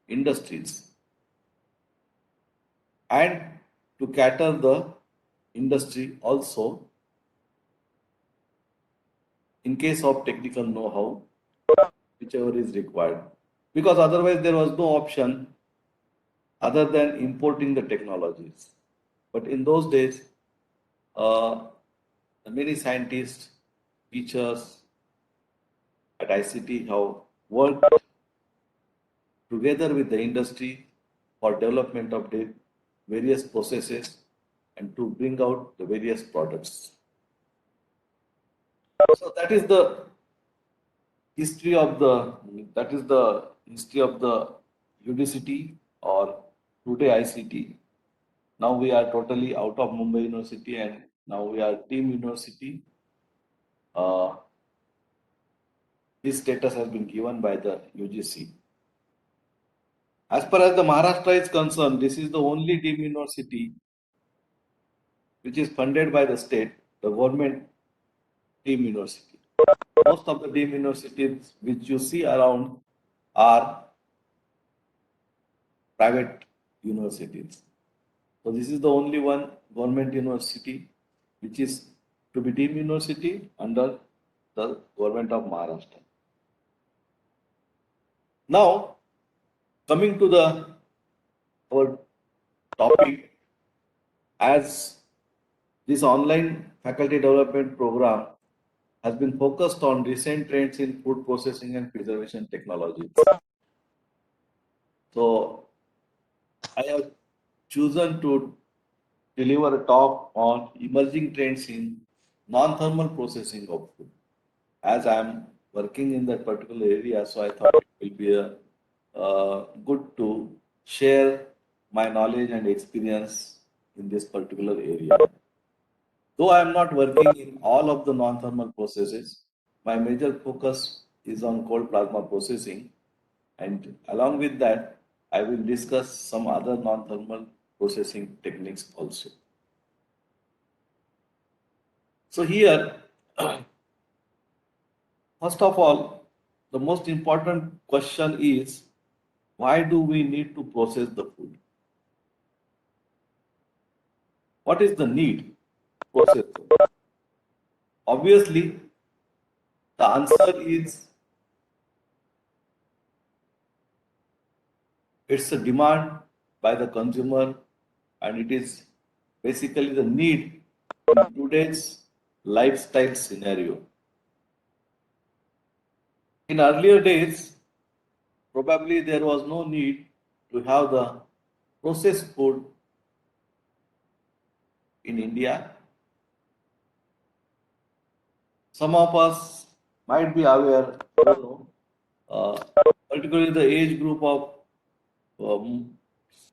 industries and to cater the industry also in case of technical know-how, whichever is required. Because otherwise there was no option other than importing the technologies. But in those days, many scientists, teachers at ICT have worked together with the industry for development of the various processes and to bring out the various products. So that is the history of the UDCT or today ICT. Now we are totally out of Mumbai University and now we are Team University. This status has been given by the UGC. As far as the Maharashtra is concerned, this is the only Team University which is funded by the state, the government Team University. Most of the Team Universities which you see around are private universities. So this is the only one government university which is to be Team University under the government of Maharashtra. Now, coming to our topic, as this online faculty development program has been focused on recent trends in food processing and preservation technologies. So, I have chosen to deliver a talk on emerging trends in non-thermal processing of food. As I am working in that particular area, so I thought it will be good to share my knowledge and experience in this particular area. Though I am not working in all of the non-thermal processes, my major focus is on cold plasma processing, and along with that, I will discuss some other non-thermal processing techniques also. So here, first of all, the most important question is, why do we need to process the food? What is the need to process food? Obviously, the answer is it's a demand by the consumer and it is basically the need in today's lifestyle scenario. In earlier days, probably there was no need to have the processed food in India. Some of us might be aware, particularly the age group of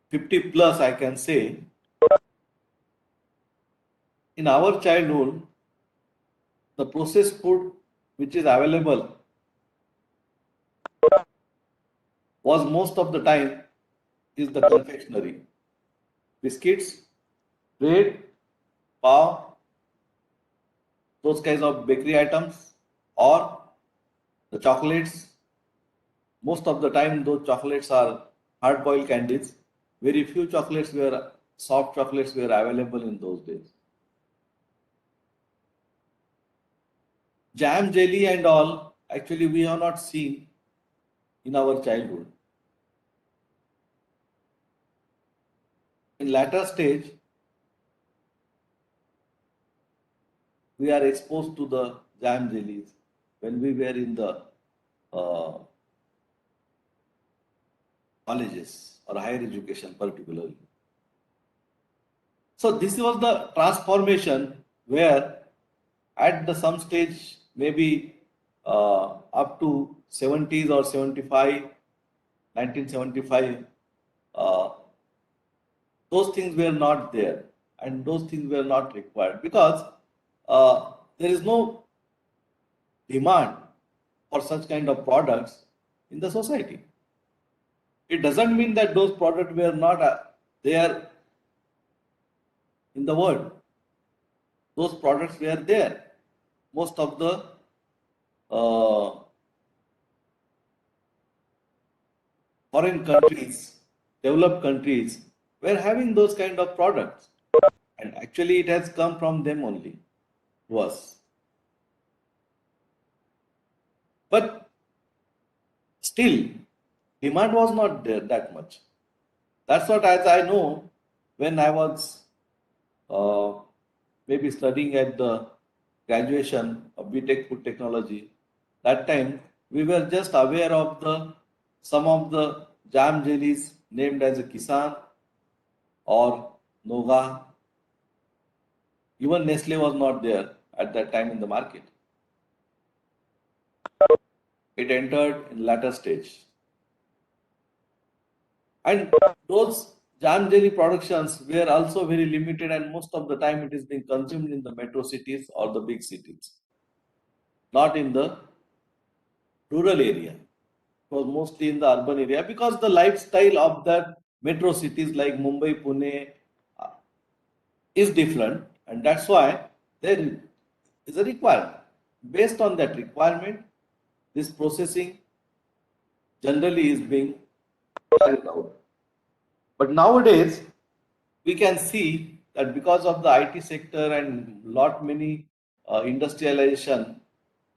50 plus, I can say, in our childhood, the processed food which is available was most of the time is the confectionery. Biscuits, bread, pav, those kinds of bakery items, or the chocolates. Most of the time, those chocolates are hard-boiled candies. Very few soft chocolates were available in those days. Jam, jelly and all, actually we have not seen in our childhood. In latter stage, we are exposed to the jam jellies when we were in the colleges or higher education particularly. So this was the transformation where at some stage, maybe up to 70s or 75, 1975, those things were not there and those things were not required because there is no demand for such kind of products in the society. It doesn't mean that those products were not there in the world. Those products were there. Most of the foreign countries, developed countries, were having those kind of products. And actually, it has come from them only to us. But still, demand was not there that much. That's what, as I know, when I was uh, maybe studying at the graduation of BTech Food Technology, that time we were just aware of the some of the jam jellies named as a Kisan or Noga. Even Nestle was not there at that time in the market. It entered in latter stage. And those jam jelly productions were also very limited, and most of the time it is being consumed in the metro cities or the big cities, not in the rural area. It was mostly in the urban area because the lifestyle of the metro cities like Mumbai, Pune uh, is different, and that's why there is a requirement. Based on that requirement, this processing generally is being carried out. But nowadays, we can see that because of the IT sector and lot many industrialization,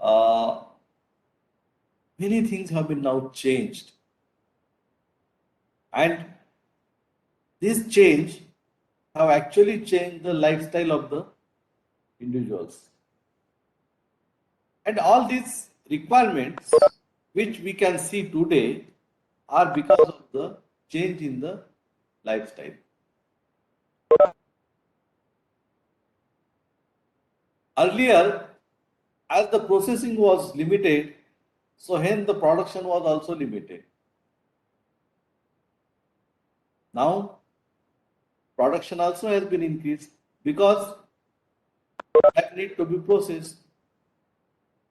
uh, many things have been now changed. And this change have actually changed the lifestyle of the individuals. And all these requirements, which we can see today, are because of the change in the lifestyle. Earlier, as the processing was limited, so hence the production was also limited. Now, production also has been increased because that need to be processed.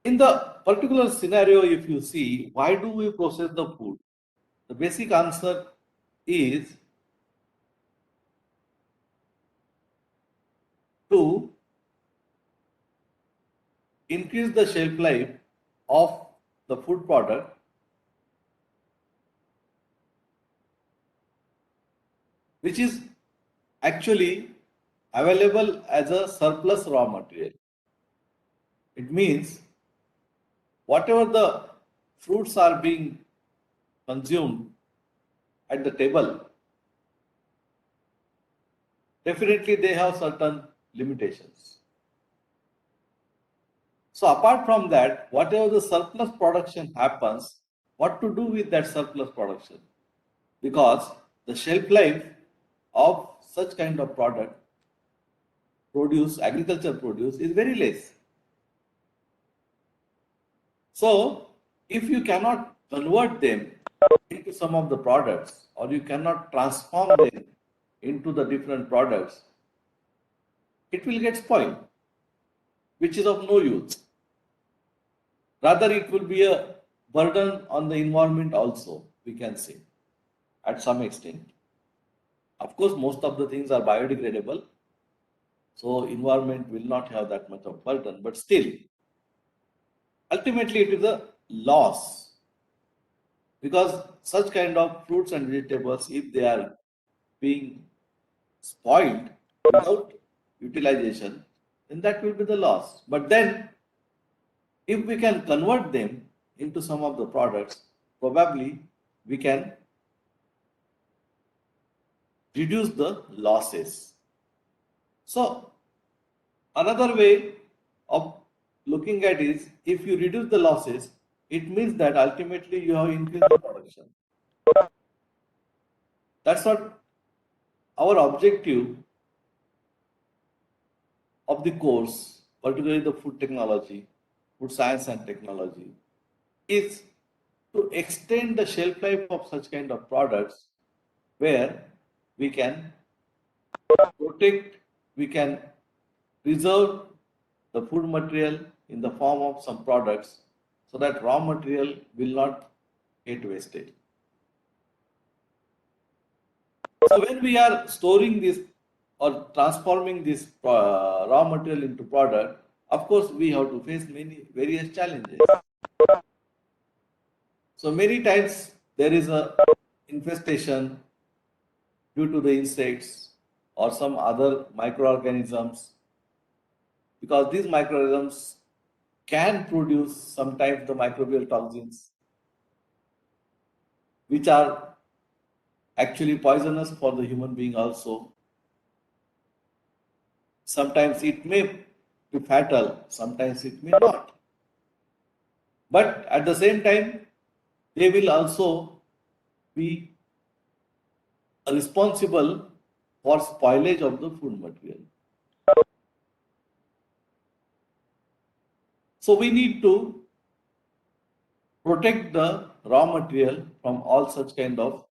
In the particular scenario, if you see, why do we process the food? The basic answer is to increase the shelf life of the food product, which is actually available as a surplus raw material. It means whatever the fruits are being consumed at the table, definitely they have certain limitations. So apart from that, whatever the surplus production happens, what to do with that surplus production? Because the shelf life of such kind of product, produce, agriculture produce, is very less. So if you cannot convert them into some of the products, or you cannot transform them into the different products, it will get spoiled, which is of no use. Rather, it will be a burden on the environment also, we can say, at some extent. Of course, most of the things are biodegradable, so environment will not have that much of burden, but still, ultimately it is a loss, because such kind of fruits and vegetables, if they are being spoiled without utilization, then that will be the loss. But then, if we can convert them into some of the products, probably we can reduce the losses. So, another way of looking at is, if you reduce the losses, it means that ultimately you have increased the production. That's what our objective of the course, particularly the food technology, food science and technology, is to extend the shelf life of such kind of products where we can protect, we can preserve the food material in the form of some products so that raw material will not get wasted. So when we are storing this or transforming this raw material into product, of course we have to face many various challenges. So many times there is a infestation due to the insects or some other microorganisms, because these microorganisms can produce sometimes the microbial toxins which are actually poisonous for the human being also. Sometimes it may be fatal, sometimes it may not. But at the same time, they will also be responsible for spoilage of the food material. So we need to protect the raw material from all such kind of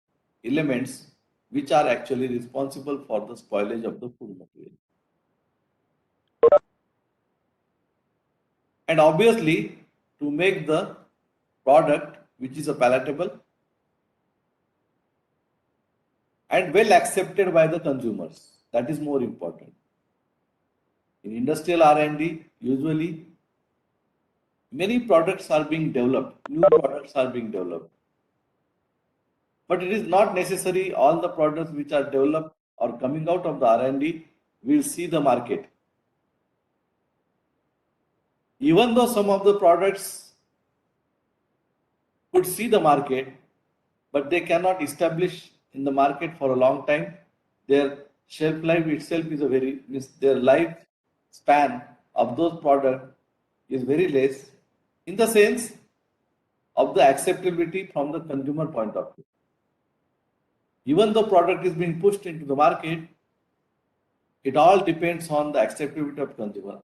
elements which are actually responsible for the spoilage of the food material. And obviously, to make the product which is a palatable and well accepted by the consumers, that is more important. In industrial R&D, usually many products are being developed, new products are being developed. But it is not necessary all the products which are developed or coming out of the R&D will see the market. Even though some of the products could see the market, but they cannot establish in the market for a long time. Their shelf life itself is their life span of those products is very less in the sense of the acceptability from the consumer point of view. Even though product is being pushed into the market, it all depends on the acceptability of consumer.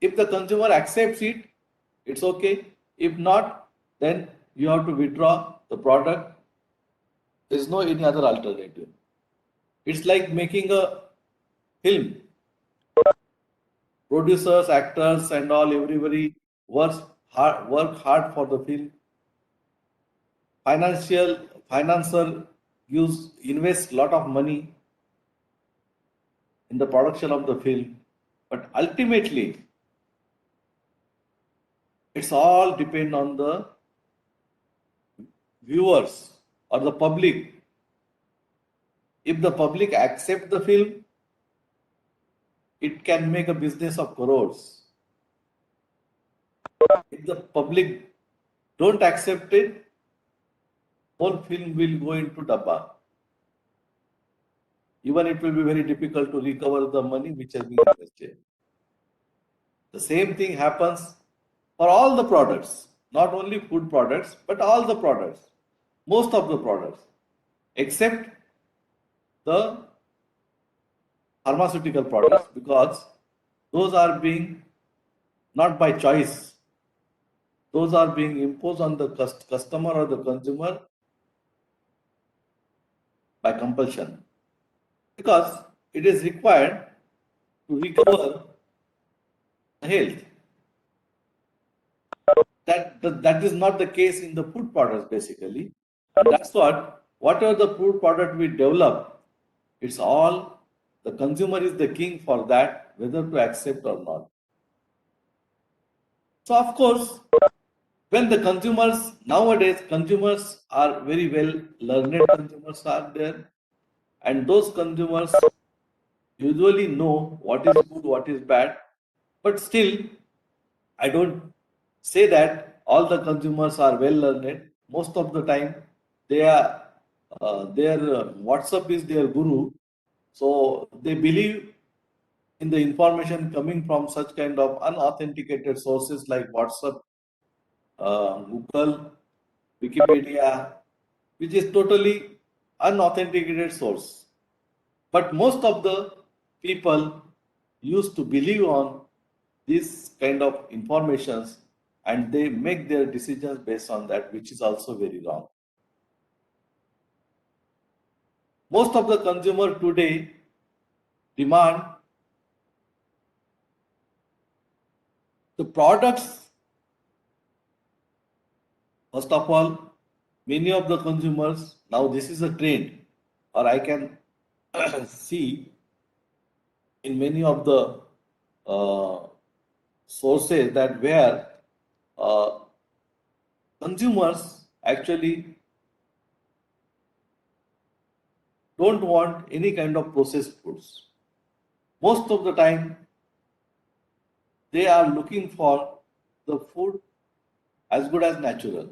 If the consumer accepts it, it's okay. If not, then you have to withdraw the product. There is no any other alternative. It's like making a film. Producers, actors, and all everybody work hard for the film. Financer invest lot of money in the production of the film, but ultimately it's all depend on the viewers or the public. If the public accept the film, it can make a business of crores. If the public don't accept it, whole film will go into dabba. Even it will be very difficult to recover the money which has been invested. The same thing happens for all the products, not only food products, but all the products, most of the products, except the pharmaceutical products, because those are being not by choice, those are being imposed on the customer or the consumer by compulsion, because it is required to recover health. That is not the case in the food products basically. And that's whatever the food product we develop, it's all the consumer is the king for that, whether to accept or not. So of course, when the consumers nowadays consumers are very well learned consumers are there, and those consumers usually know what is good, what is bad, but still I don't say that all the consumers are well learned. Most of the time, they are their WhatsApp is their guru, so they believe in the information coming from such kind of unauthenticated sources like WhatsApp, Google, Wikipedia, which is totally unauthenticated source. But most of the people used to believe on this kind of informations, and they make their decisions based on that, which is also very wrong. Most of the consumer today demand the products. First of all, many of the consumers, now this is a trend, or I can see in many of the sources that where uh, consumers actually don't want any kind of processed foods. Most of the time, they are looking for the food as good as natural.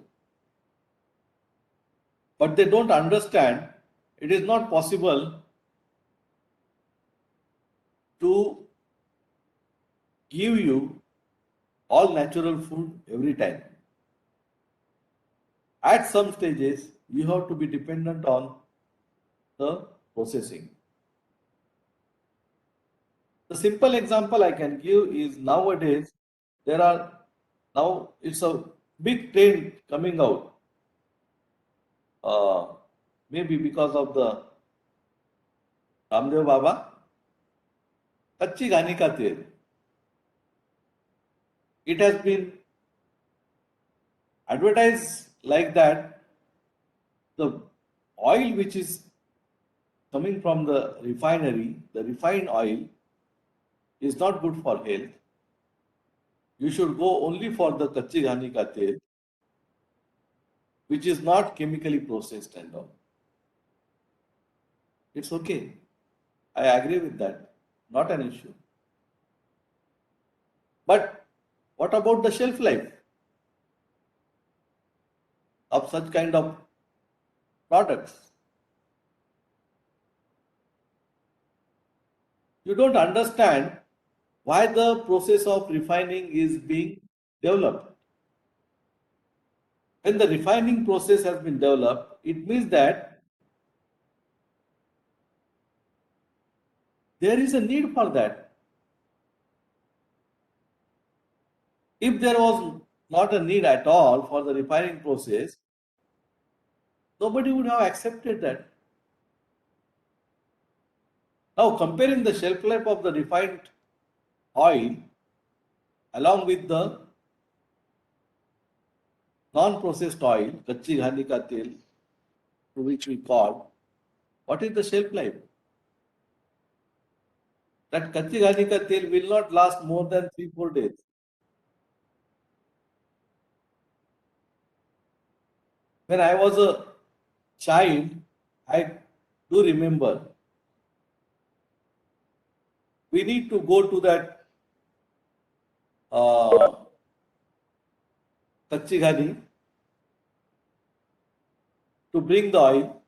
But they don't understand it is not possible to give you all natural food every time. At some stages, you have to be dependent on the processing. The simple example I can give is nowadays there are now it's a big trend coming out. Maybe because of the Ramdev Baba, कच्ची घानी का तेल. It has been advertised like that. The oil which is coming from the refinery, the refined oil, is not good for health. You should go only for the कच्ची घानी का तेल, which is not chemically processed and all. It's okay. I agree with that. Not an issue. But what about the shelf life of such kind of products? You don't understand why the process of refining is being developed. When the refining process has been developed, it means that there is a need for that. If there was not a need at all for the refining process, nobody would have accepted that. Now, comparing the shelf life of the refined oil along with the non-processed oil, कच्ची घानी का तेल, to which we call, what is the shelf life? That कच्ची घानी का तेल will not last more than 3-4 days. When I was a child, I do remember we need to go to that कच्ची घानी to bring the oil.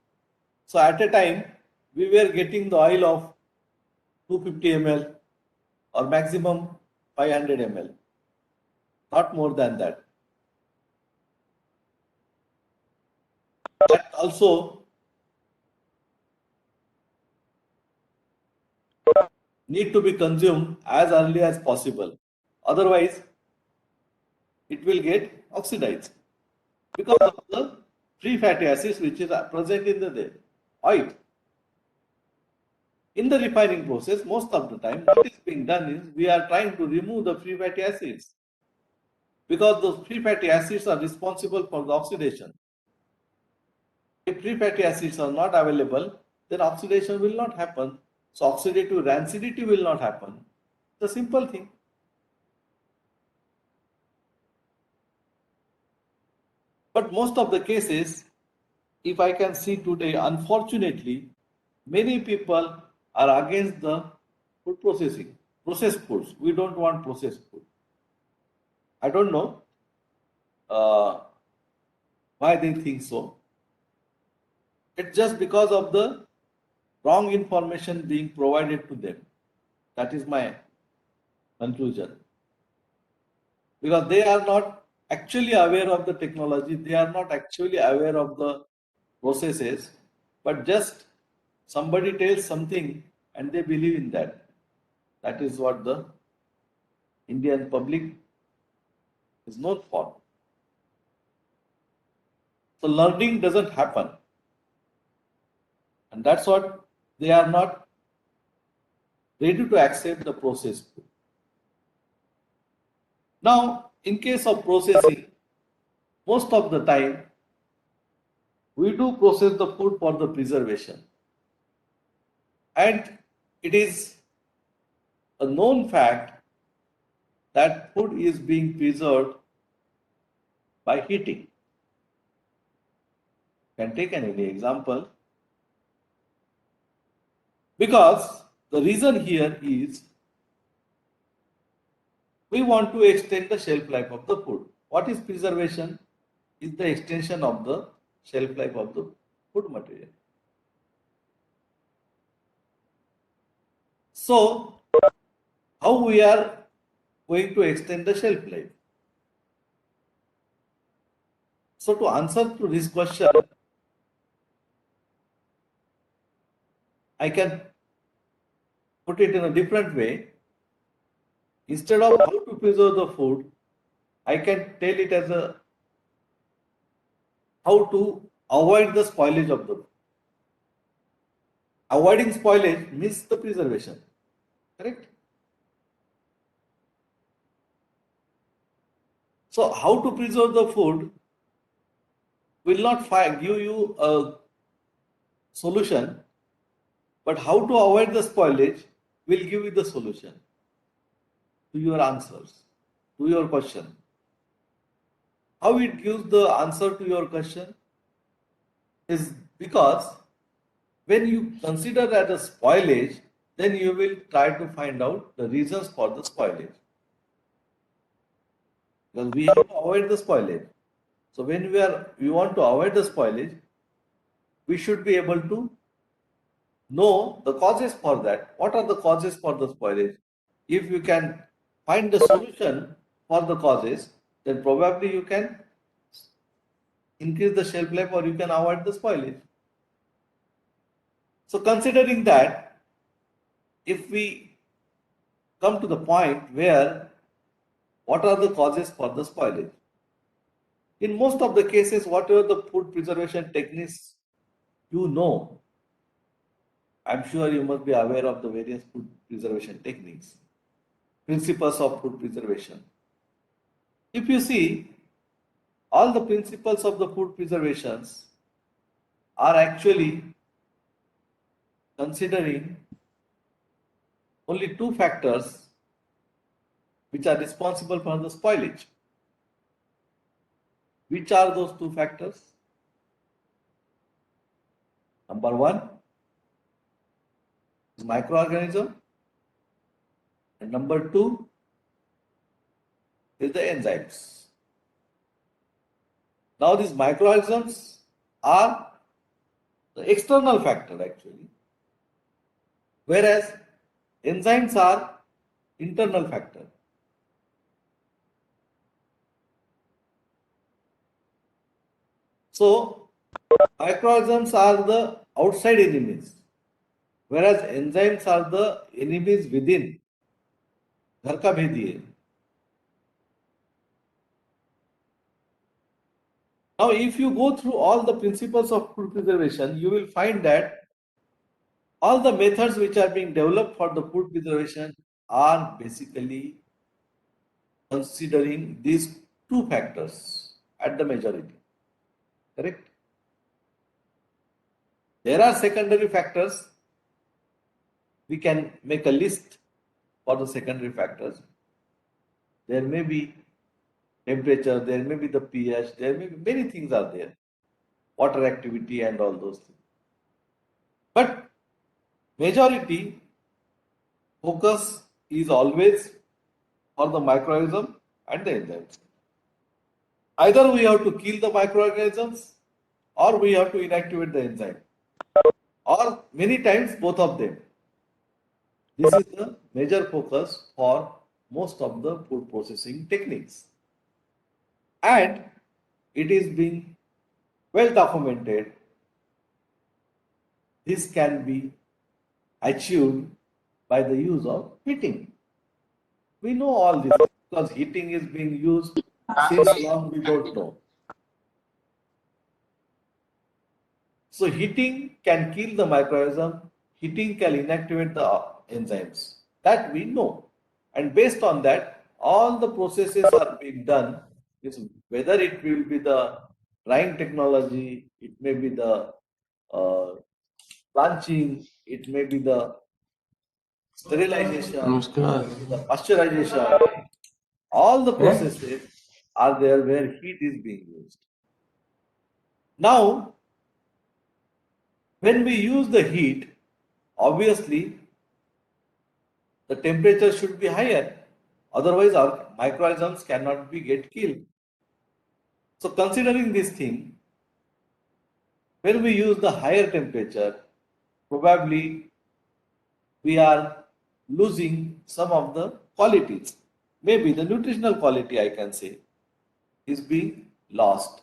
So at a time, we were getting the oil of 250 ml or maximum 500 ml, not more than that. That also need to be consumed as early as possible. Otherwise, it will get oxidized because of the free fatty acids which is present in the oil. In the refining process, most of the time, what is being done is we are trying to remove the free fatty acids because those free fatty acids are responsible for the oxidation. If free fatty acids are not available, then oxidation will not happen. So oxidative rancidity will not happen. It's a simple thing. But most of the cases, if I can see today, unfortunately, many people are against the food processing, processed foods. We don't want processed food. I don't know why they think so. It's just because of the wrong information being provided to them. That is my conclusion. Because they are not actually aware of the technology, they are not actually aware of the processes, but just somebody tells something and they believe in that. That is what the Indian public is known for. So learning doesn't happen. And that's what they are not ready to accept the process. Now, in case of processing, most of the time, we do process the food for the preservation. And it is a known fact that food is being preserved by heating. Can take any example. Because the reason here is we want to extend the shelf life of the food. What is preservation? Is the extension of the shelf life of the food material. So, how we are going to extend the shelf life? So, to answer to this question, I can put it in a different way. Instead of how to preserve the food, I can tell it as a how to avoid the spoilage of the food. Avoiding spoilage means the preservation, correct? So, how to preserve the food will not give you a solution, but how to avoid the spoilage will give you the solution to your answers, to your question. How it gives the answer to your question is because when you consider that a spoilage, then you will try to find out the reasons for the spoilage. Because we have to avoid the spoilage. So when we want to avoid the spoilage, we should be able to know the causes for that. What are the causes for the spoilage? If you can find the solution for the causes, then probably you can increase the shelf life or you can avoid the spoilage. So considering that, if we come to the point where what are the causes for the spoilage? In most of the cases, whatever the food preservation techniques you know, I'm sure you must be aware of the various food preservation techniques, principles of food preservation. If you see, all the principles of the food preservations are actually considering only two factors which are responsible for the spoilage. Which are those two factors? Number one is microorganism, and number two is the enzymes. Now, these microorganisms are the external factor actually, whereas enzymes are internal factor. So, microorganisms are the outside enemies, whereas enzymes are the enemies within. घर का भेदी है. Now, if you go through all the principles of food preservation, you will find that all the methods which are being developed for the food preservation are basically considering these two factors at the majority. Correct? There are secondary factors. We can make a list for the secondary factors. There may be temperature, there may be the pH, there may be many things are there, water activity and all those things. But majority focus is always for the microorganism and the enzymes. Either we have to kill the microorganisms or we have to inactivate the enzyme, or many times both of them. This is the major focus for most of the food processing techniques. And it is being well documented. This can be achieved by the use of heating. We know all this because heating is being used since long we don't know. So heating can kill the microorganism, heating can inactivate the enzymes. That we know. And based on that, all the processes are being done. Is whether it will be the drying technology, it may be the blanching, it may be the sterilization, the pasteurization, all the processes are there where heat is being used. Now, when we use the heat, obviously the temperature should be higher. Otherwise, our microorganisms cannot be get killed. So considering this thing, when we use the higher temperature, probably we are losing some of the qualities. Maybe the nutritional quality, I can say, is being lost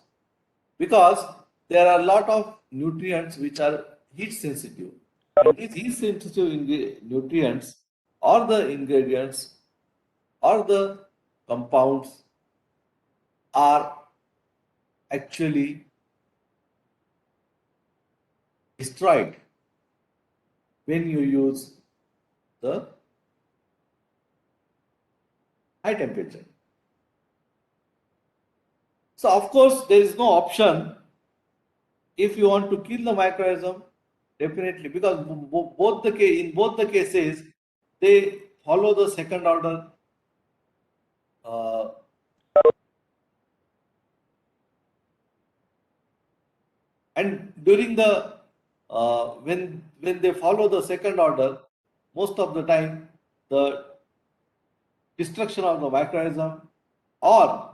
because there are a lot of nutrients which are heat sensitive. And these heat sensitive nutrients or the ingredients or the compounds are actually destroyed when you use the high temperature. So of course there is no option if you want to kill the microorganism, definitely, because in both the cases they follow the second order uh, and during the when they follow the second order, most of the time the destruction of the microorganism or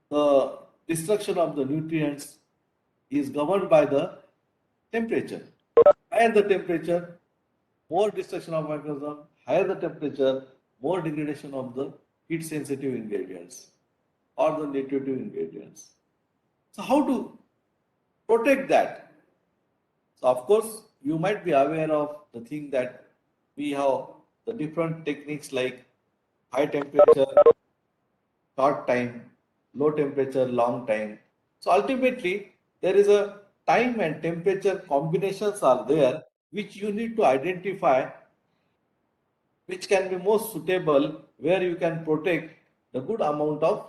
the destruction of the nutrients is governed by the temperature. Higher the temperature, more destruction of microorganism. Higher the temperature, more degradation of the heat sensitive ingredients or the nutritive ingredients. So how to protect that? So of course you might be aware of the thing that we have the different techniques like high temperature, short time, low temperature, long time. So ultimately, there is a time and temperature combinations are there which you need to identify which can be most suitable where you can protect the good amount of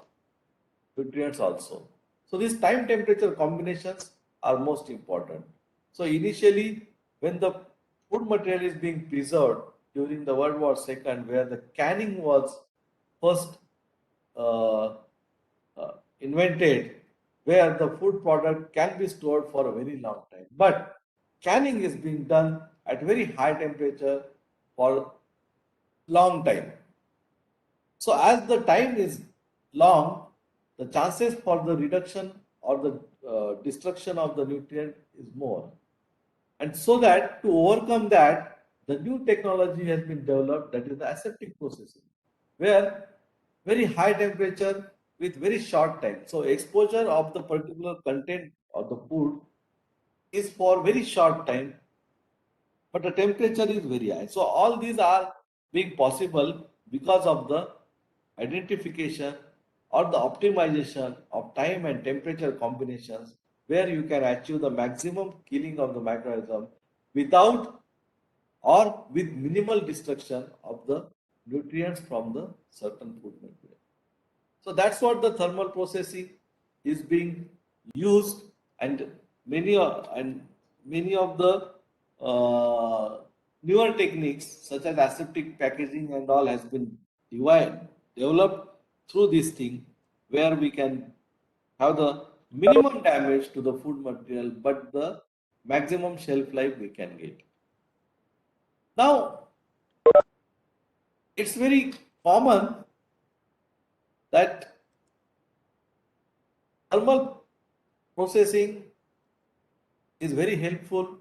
nutrients also. So these time temperature combinations are most important. So initially, when the food material is being preserved during the World War II, where the canning was first uh, invented, where the food product can be stored for a very long time. But canning is being done at very high temperature for long time. So as the time is long, the chances for the reduction or the destruction of the nutrient is more. And so that to overcome that, the new technology has been developed, that is the aseptic processing, where very high temperature with very short time. So exposure of the particular content of the food is for very short time, but the temperature is very high. So all these are being possible because of the identification or the optimization of time and temperature combinations where you can achieve the maximum killing of the microorganism without or with minimal destruction of the nutrients from the certain food material. So that's what the thermal processing is being used, and many of the newer techniques such as aseptic packaging and all has been developed through this thing, where we can have the minimum damage to the food material, but the maximum shelf life we can get. Now, it's very common that thermal processing is very helpful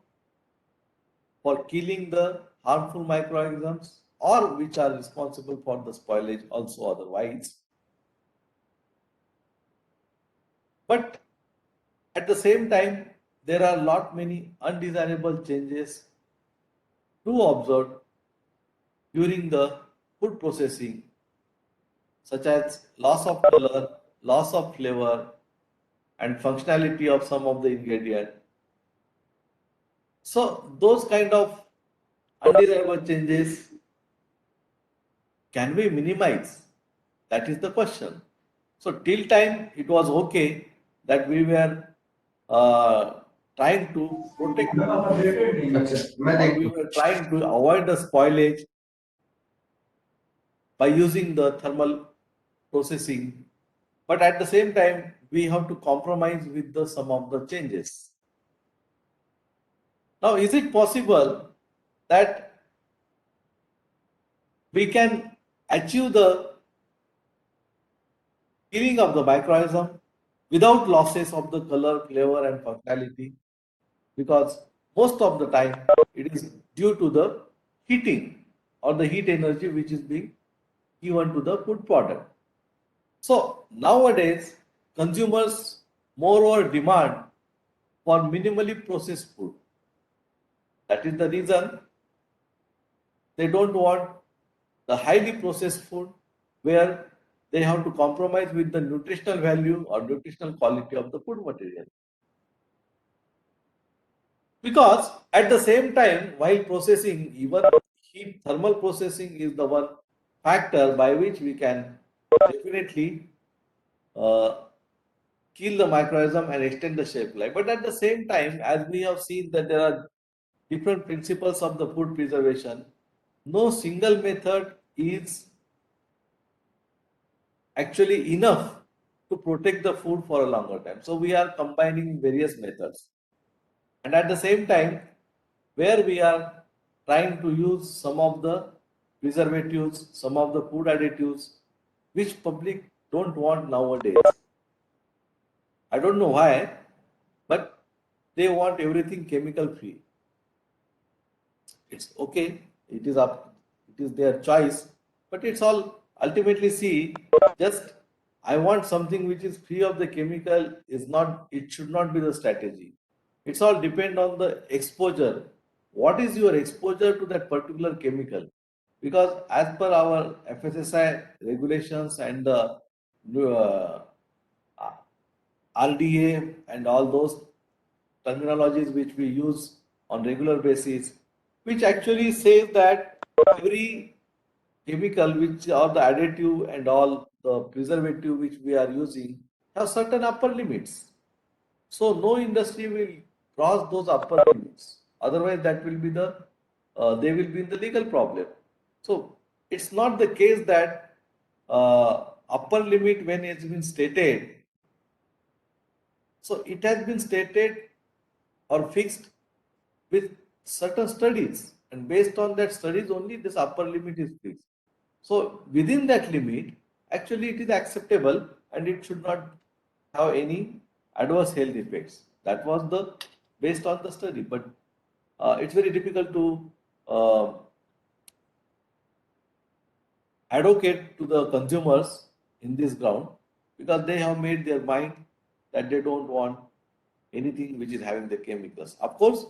for killing the harmful microorganisms or which are responsible for the spoilage also otherwise. But at the same time, there are lot many undesirable changes to observe during the food processing, such as loss of color, loss of flavor, and functionality of some of the ingredient. So those kind of undesirable changes can we minimize? That is the question. So till time it was okay that we were uh, trying to protect the food or we were trying to avoid the spoilage by using the thermal processing. But at the same time, we have to compromise with the some of the changes. Now, is it possible that we can achieve the killing of the microorganism without losses of the color, flavor, and functionality? Because most of the time it is due to the heating or the heat energy which is being given to the food product. So nowadays consumers moreover demand for minimally processed food. That is the reason they don't want the highly processed food where they have to compromise with the nutritional value or nutritional quality of the food material. Because at the same time, while processing, even heat thermal processing is the one factor by which we can definitely uh, kill the microorganism and extend the shelf life. But at the same time, as we have seen that there are different principles of the food preservation, no single method is actually enough to protect the food for a longer time. So we are combining various methods. And at the same time, where we are trying to use some of the preservatives, some of the food additives, which public don't want nowadays. I don't know why, but they want everything chemical free. It's okay, it is up, it is their choice, but it's all ultimately see, just I want something which is free of the chemical is not, it should not be the strategy. It's all depend on the exposure. What is your exposure to that particular chemical? Because as per our FSSI regulations and the uh, RDA and all those terminologies which we use on regular basis, which actually says that every chemical which or the additive and all the preservative which we are using have certain upper limits. So no industry will cross those upper limits. Otherwise, that will be the they will be in the legal problem. So it's not the case that upper limit when it's been stated. So it has been stated or fixed with certain studies, and based on that studies only this upper limit is fixed. So within that limit, actually it is acceptable and it should not have any adverse health effects. That was the based on the study, but it's very difficult to uh, advocate to the consumers in this ground because they have made their mind that they don't want anything which is having the chemicals. Of course,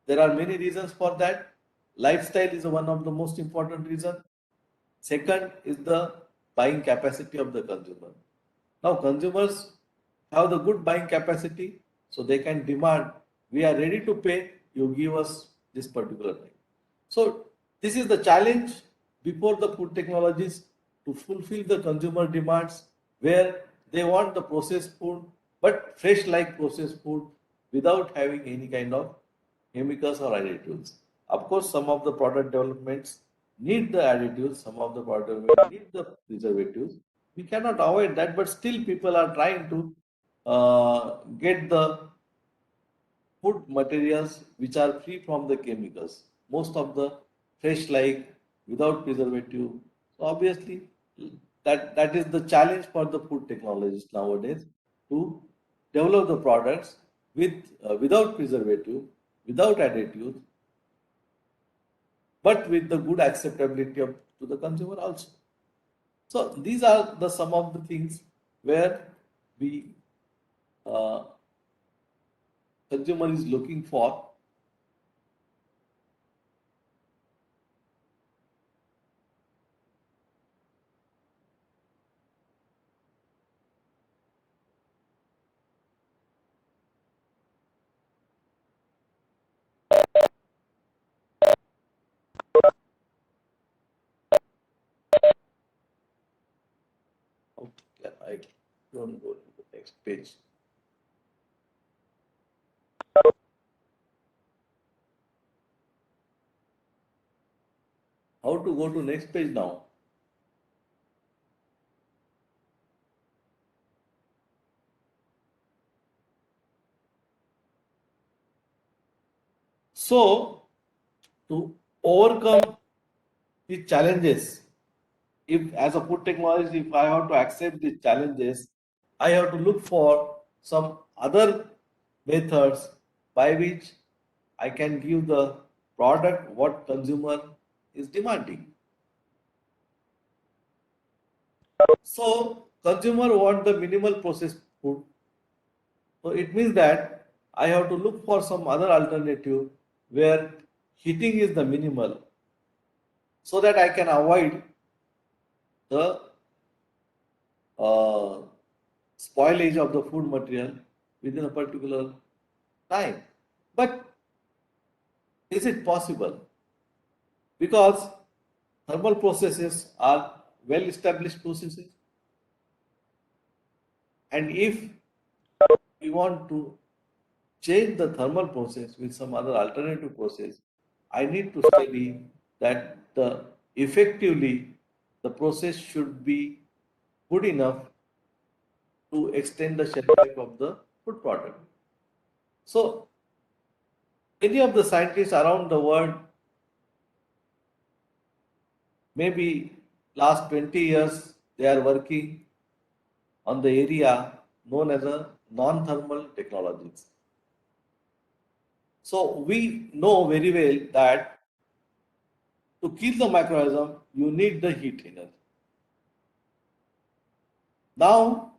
there are many reasons for that. Lifestyle is one of the most important reason. Second is the buying capacity of the consumer. Now consumers have the good buying capacity, so they can demand, we are ready to pay, you give us this particular thing. So this is the challenge before the food technologies to fulfill the consumer demands where they want the processed food, but fresh like processed food without having any kind of chemicals or additives. Of course, some of the product developments need the additives, some of the product developments need the preservatives. We cannot avoid that, but still people are trying to get the food materials which are free from the chemicals. Most of the fresh like without preservative. So obviously that is the challenge for the food technologists nowadays to develop the products with without preservative, without additives, but with the good acceptability of, to the consumer also. So these are the some of the things where we uh, consumer is looking for. Okay, I don't go to the next page. How to go to next page now? So, to overcome the challenges, if as a food technologist, if I have to accept the challenges, I have to look for some other methods by which I can give the product what consumer is demanding. So consumer want the minimal processed food. So it means that I have to look for some other alternative where heating is the minimal so that I can avoid the uh, spoilage of the food material within a particular time. But is it possible? Because thermal processes are well established processes, and if we want to change the thermal process with some other alternative process, I need to study that the effectively the process should be good enough to extend the shelf life of the food product. So many of the scientists around the world, maybe last 20 years, they are working on the area known as a non-thermal technologies. So we know very well that to kill the microorganism, you need the heat energy. Now,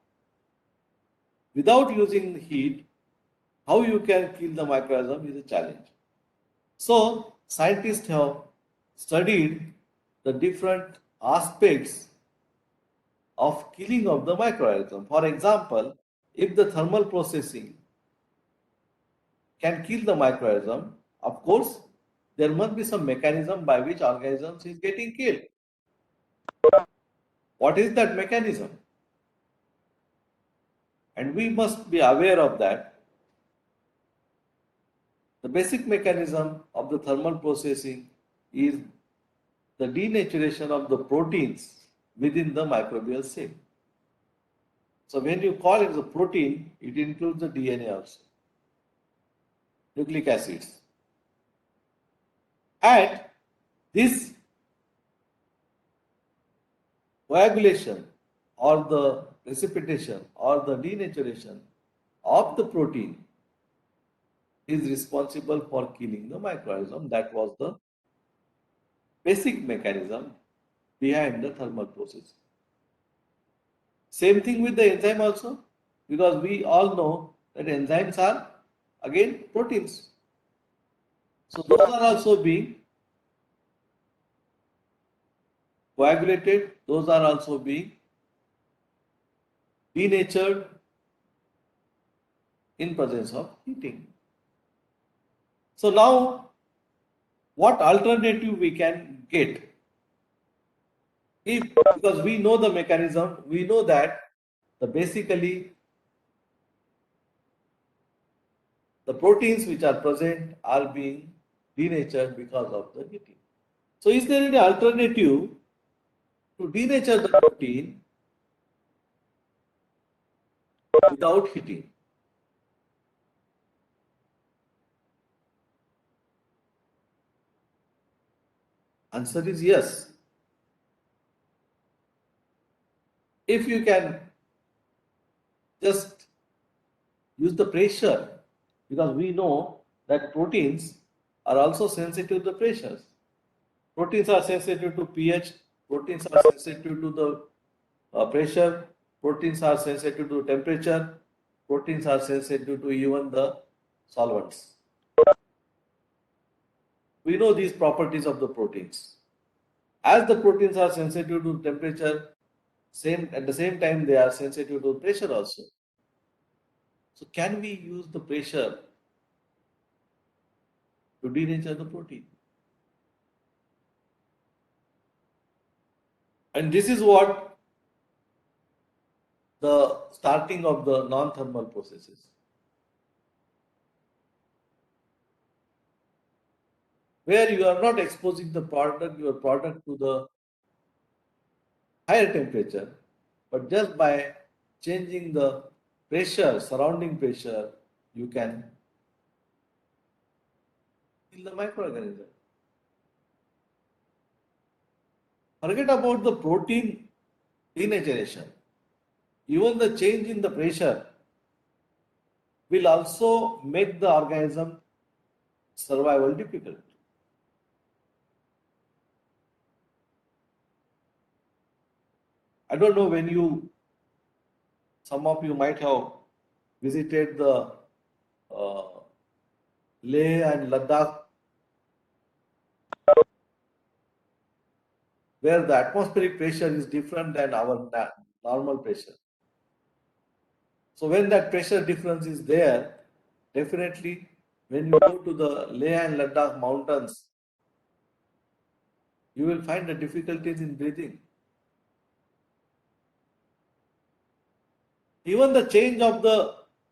without using heat, how you can kill the microorganism is a challenge. So, scientists have studied the different aspects of killing of the microorganism. For example, if the thermal processing can kill the microorganism, of course, there must be some mechanism by which organisms is getting killed. What is that mechanism? And we must be aware of that. The basic mechanism of the thermal processing is the denaturation of the proteins within the microbial cell. So when you call it the protein, it includes the DNA also, nucleic acids. And this coagulation or the precipitation or the denaturation of the protein is responsible for killing the microorganism. That was the basic mechanism behind the thermal process. Same thing with the enzyme also, because we all know that enzymes are again proteins. So those are also being coagulated, those are also being denatured in presence of heating. So now what alternative we can get? If, because we know the mechanism, we know that the basically the proteins which are present are being denatured because of the heating. So is there any alternative to denature the protein without heating? Answer is yes. If you can just use the pressure, because we know that proteins are also sensitive to pressures. Proteins are sensitive to pH, proteins are sensitive to the pressure, proteins are sensitive to temperature, proteins are sensitive to even the solvents. We know these properties of the proteins. As the proteins are sensitive to temperature, same at the same time they are sensitive to pressure also. So can we use the pressure to denature the protein? And this is what the starting of the non-thermal processes, where you are not exposing the product, your product to the higher temperature, but just by changing the pressure, surrounding pressure, you can kill the microorganism. Forget about the protein denaturation. Even the change in the pressure will also make the organism survival difficult. I don't know when some of you might have visited the uh, Leh and Ladakh, where the atmospheric pressure is different than our normal pressure. So when that pressure difference is there, definitely when you go to the Leh and Ladakh mountains, you will find the difficulties in breathing. Even the change of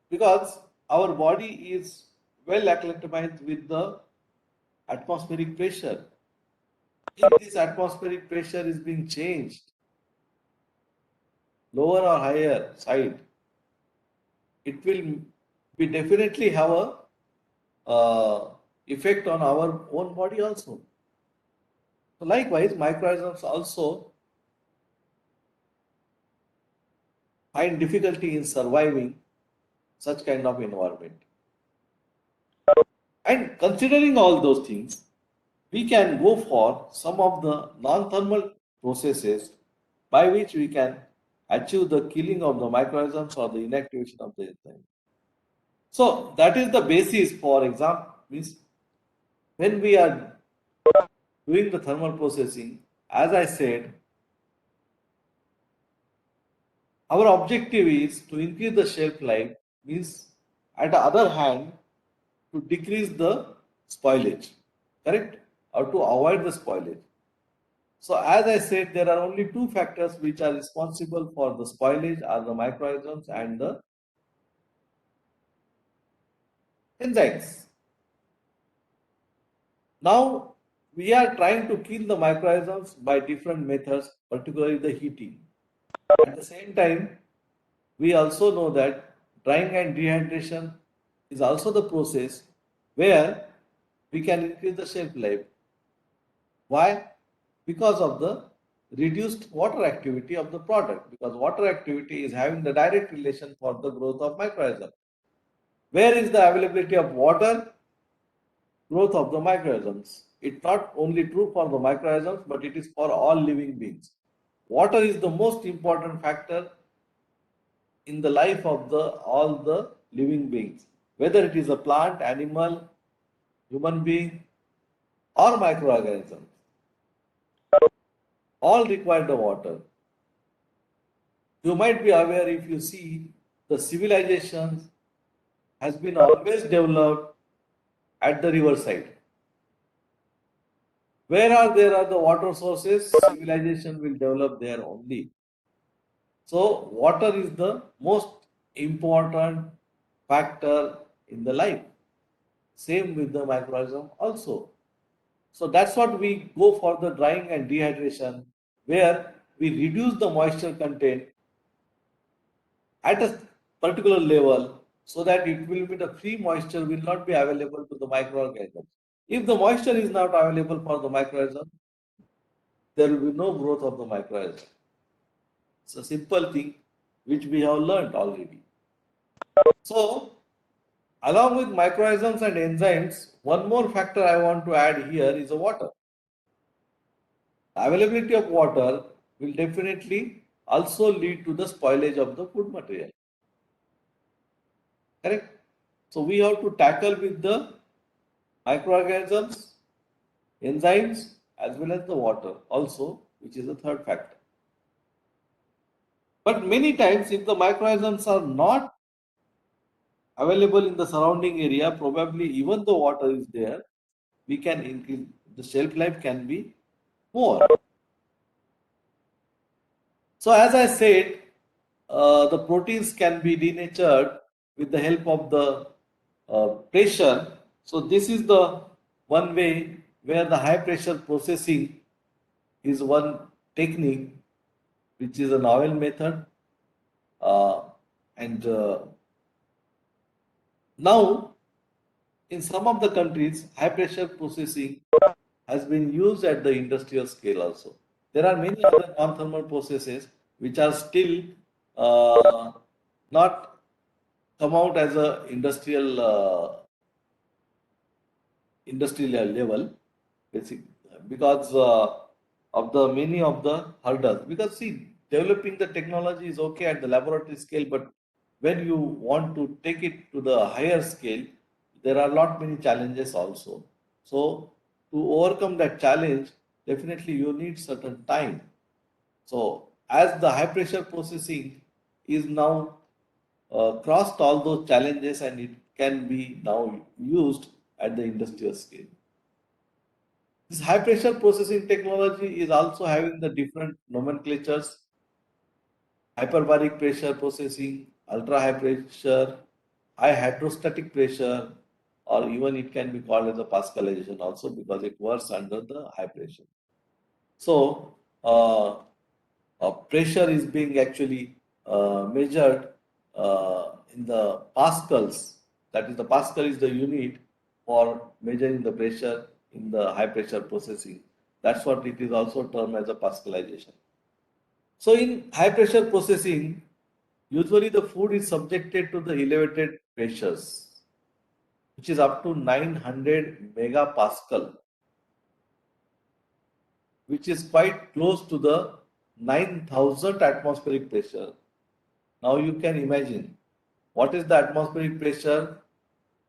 because our body is well acclimatized with the atmospheric pressure. If this atmospheric pressure is being changed, lower or higher side, it will be definitely have a effect on our own body also. So likewise, microorganisms also find difficulty in surviving such kind of environment. And considering all those things, we can go for some of the non-thermal processes by which we can achieve the killing of the microorganisms or the inactivation of the enzyme. So that is the basis. For example, means when we are doing the thermal processing, as I said, our objective is to increase the shelf life, means at the other hand, to decrease the spoilage, correct? Or to avoid the spoilage. So as I said, there are only two factors which are responsible for the spoilage are the microorganisms and the enzymes. Now we are trying to kill the microorganisms by different methods, particularly the heating. At the same time, we also know that drying and dehydration is also the process where we can increase the shelf life. Why? Because of the reduced water activity of the product, because water activity is having the direct relation for the growth of microorganism. Where is the availability of water? Growth of the microorganisms. It's not only true for the microorganisms, but it is for all living beings. Water is the most important factor in the life of all the living beings, whether it is a plant, animal, human being, or microorganism. All require the water. You might be aware if you see the civilization has been always developed at the riverside. There are the water sources, civilization will develop there only. So water is the most important factor in the life. Same with the microorganism also. So that's what we go for the drying and dehydration, where we reduce the moisture content at a particular level so that it will be the free moisture will not be available to the microorganisms. If the moisture is not available for the microorganism, there will be no growth of the microorganism. It's a simple thing which we have learned already. So, along with microorganisms and enzymes, one more factor I want to add here is the water. The availability of water will definitely also lead to the spoilage of the food material. Correct? So we have to tackle with the microorganisms, enzymes, as well as the water also, which is the third factor. But many times, if the microorganisms are not available in the surrounding area, probably even the water is there, we can increase the shelf life can be more. So as I said, the proteins can be denatured with the help of the pressure. So this is the one way where the high pressure processing is one technique, which is a novel method. And now In some of the countries, high pressure processing has been used at the industrial scale also. There are many other non-thermal processes which are still not come out as a industrial level, basic, because of the many of the hurdles. Because see, developing the technology is okay at the laboratory scale, but when you want to take it to the higher scale, there are lot many challenges also. So to overcome that challenge, definitely you need certain time. So as the high pressure processing is now crossed all those challenges and it can be now used at the industrial scale. This high pressure processing technology is also having the different nomenclatures: hyperbaric pressure processing, ultra high pressure, high hydrostatic pressure, or even it can be called as a Pascalization also because it works under the high pressure. So, pressure is being actually measured in the pascals. That is, the pascal is the unit for measuring the pressure in the high pressure processing. That's what it is also termed as a pascalization. So, in high pressure processing, usually the food is subjected to the elevated pressures, which is up to 900 megapascal, which is quite close to the 9,000 atmospheric pressure. Now you can imagine what is the atmospheric pressure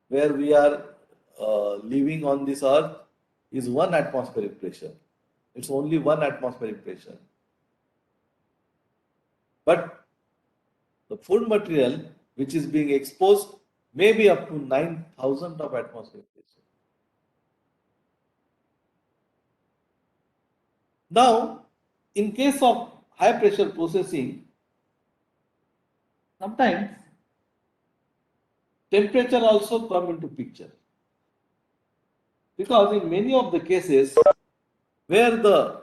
where we are living on this earth is one atmospheric pressure. It's only one atmospheric pressure. But the food material which is being exposed may be up to 9,000 of atmospheric pressure. Now, in case of high pressure processing, sometimes temperature also come into picture, because in many of the cases where the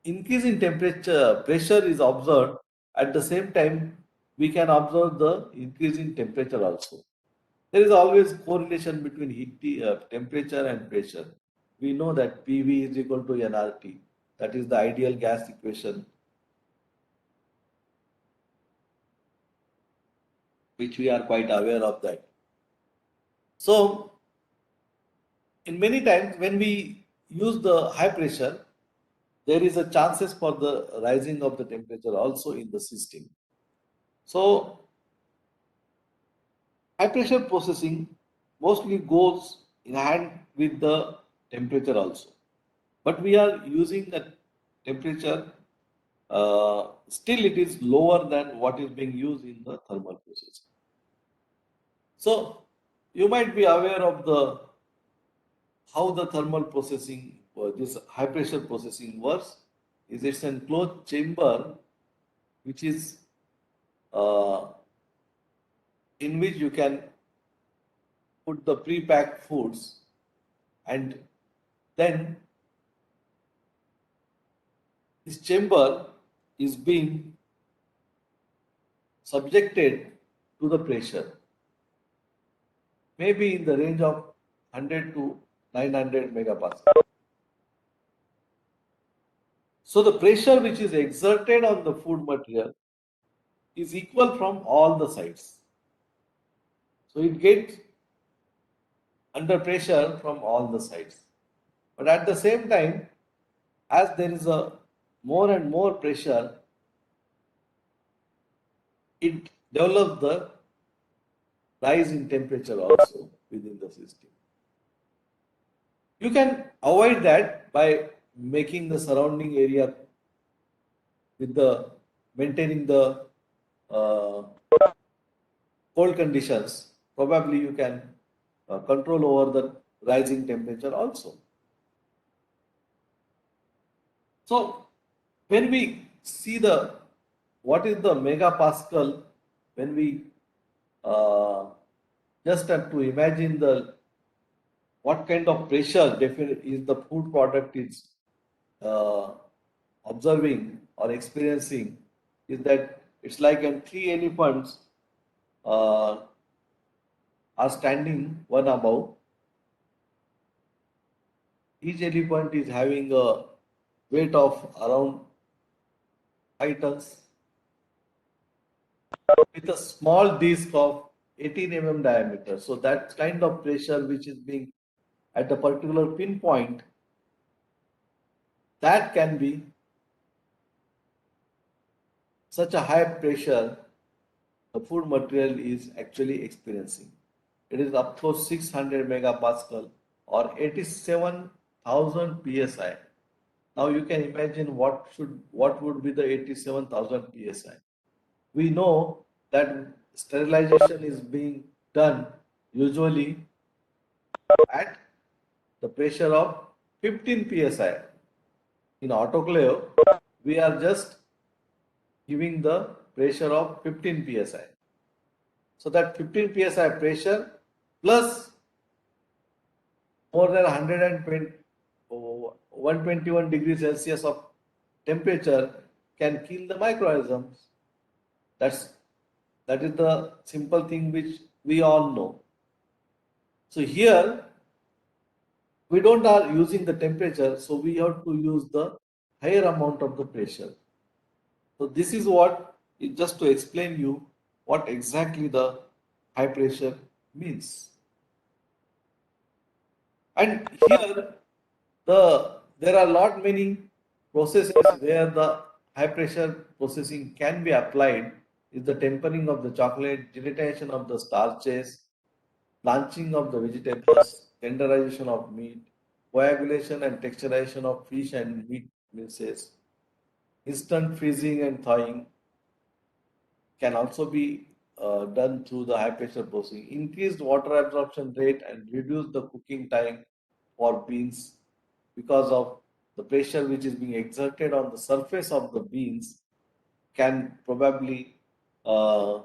increase in temperature pressure is observed, at the same time we can observe the increase in temperature also. There is always correlation between temperature and pressure. We know that PV is equal to nRT. That is the ideal gas equation, which we are quite aware of that. So, in many times when we use the high pressure, there is a chances for the rising of the temperature also in the system. So, high pressure processing mostly goes in hand with the temperature also. But we are using the temperature, still it is lower than what is being used in the thermal processing. So you might be aware of the how the thermal processing or this high pressure processing works. Is it's an enclosed chamber which is uh, in which you can put the pre-packed foods, and then this chamber is being subjected to the pressure, maybe in the range of 100 to 900 megapascal. So the pressure which is exerted on the food material is equal from all the sides. So it gets under pressure from all the sides. But at the same time, as there is a more and more pressure, it develops the rise in temperature also within the system. You can avoid that by making the surrounding area with the maintaining the uh, cold conditions. Probably you can control over the rising temperature also. So when we see the what is the megapascal, when we uh, just have to imagine the what kind of pressure definitely is the food product is uh, observing or experiencing, is that it's like an three elephants uh, are standing one above. Each elephant is having a weight of around 5 tons with a small disc of 18 diameter. So that kind of pressure which is being at a particular pinpoint, that can be such a high pressure the food material is actually experiencing. It is up to 600 megapascal or 87,000 psi. Now you can imagine what would be the 87,000 psi. We know that sterilization is being done usually at the pressure of 15 psi. In autoclave, we are just giving the pressure of 15 psi. So that 15 psi pressure plus more than 120, 121 degrees Celsius of temperature can kill the microorganisms. That's that is the simple thing which we all know. So here we don't are using the temperature, so we have to use the higher amount of the pressure. So this is what just to explain you what exactly the high pressure means. And here there are lot many processes where the high pressure processing can be applied is the tempering of the chocolate, gelatinization of the starches, blanching of the vegetables, tenderization of meat, coagulation and texturization of fish and meat minces, instant freezing and thawing can also be done through the high pressure processing. Increased water absorption rate and reduce the cooking time for beans because of the pressure which is being exerted on the surface of the beans can probably uh,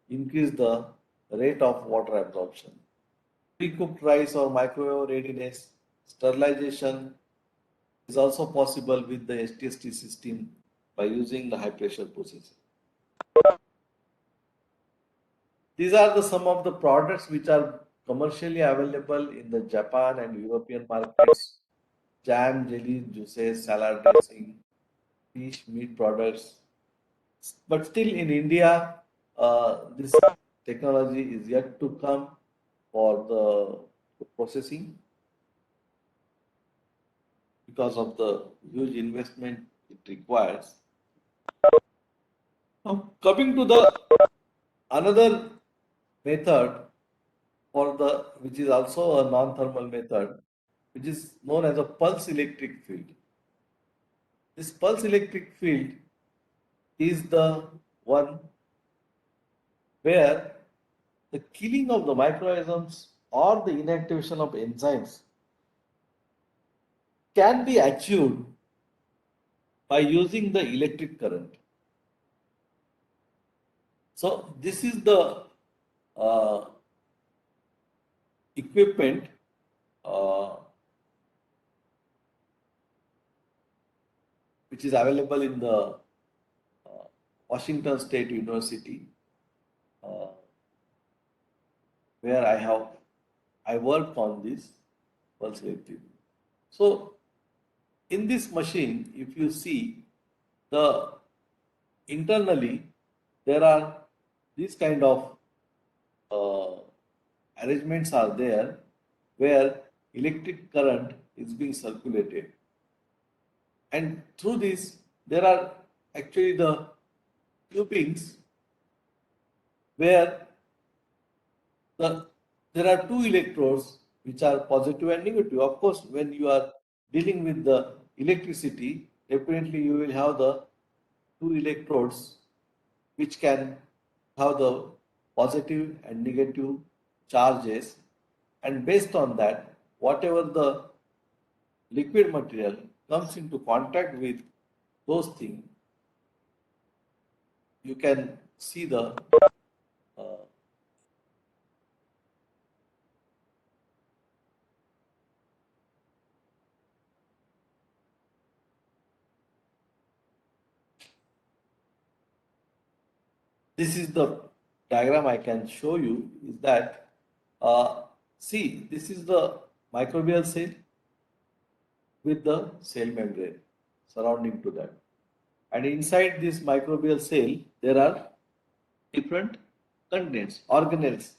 increase the rate of water absorption. Pre-cooked rice or microwave readiness, sterilization is also possible with the STST system by using the high pressure processing. These are the some of the products which are commercially available in the Japan and European markets. Jam, jelly, juices, salad dressing, fish, meat products. But still in India, this technology is yet to come for the processing because of the huge investment it requires. Now, coming to the another method for the which is also a non-thermal method, which is known as a pulse electric field. This pulse electric field is the one where the killing of the microorganisms or the inactivation of enzymes can be achieved by using the electric current. So this is the uh, equipment which is available in the Washington State University, uh, where I worked on this pulse electric. So in this machine, if you see the internally there are these kind of uh, arrangements are there where electric current is being circulated, and through this there are actually the tubings where the there are two electrodes which are positive and negative. Of course, when you are dealing with the electricity, definitely you will have the two electrodes which can have the positive and negative charges, and based on that, whatever the liquid material comes into contact with those things, you can see the uh, this is the diagram I can show you is that Uh, See, this is the microbial cell with the cell membrane surrounding to that. And inside this microbial cell, there are different contents, organelles.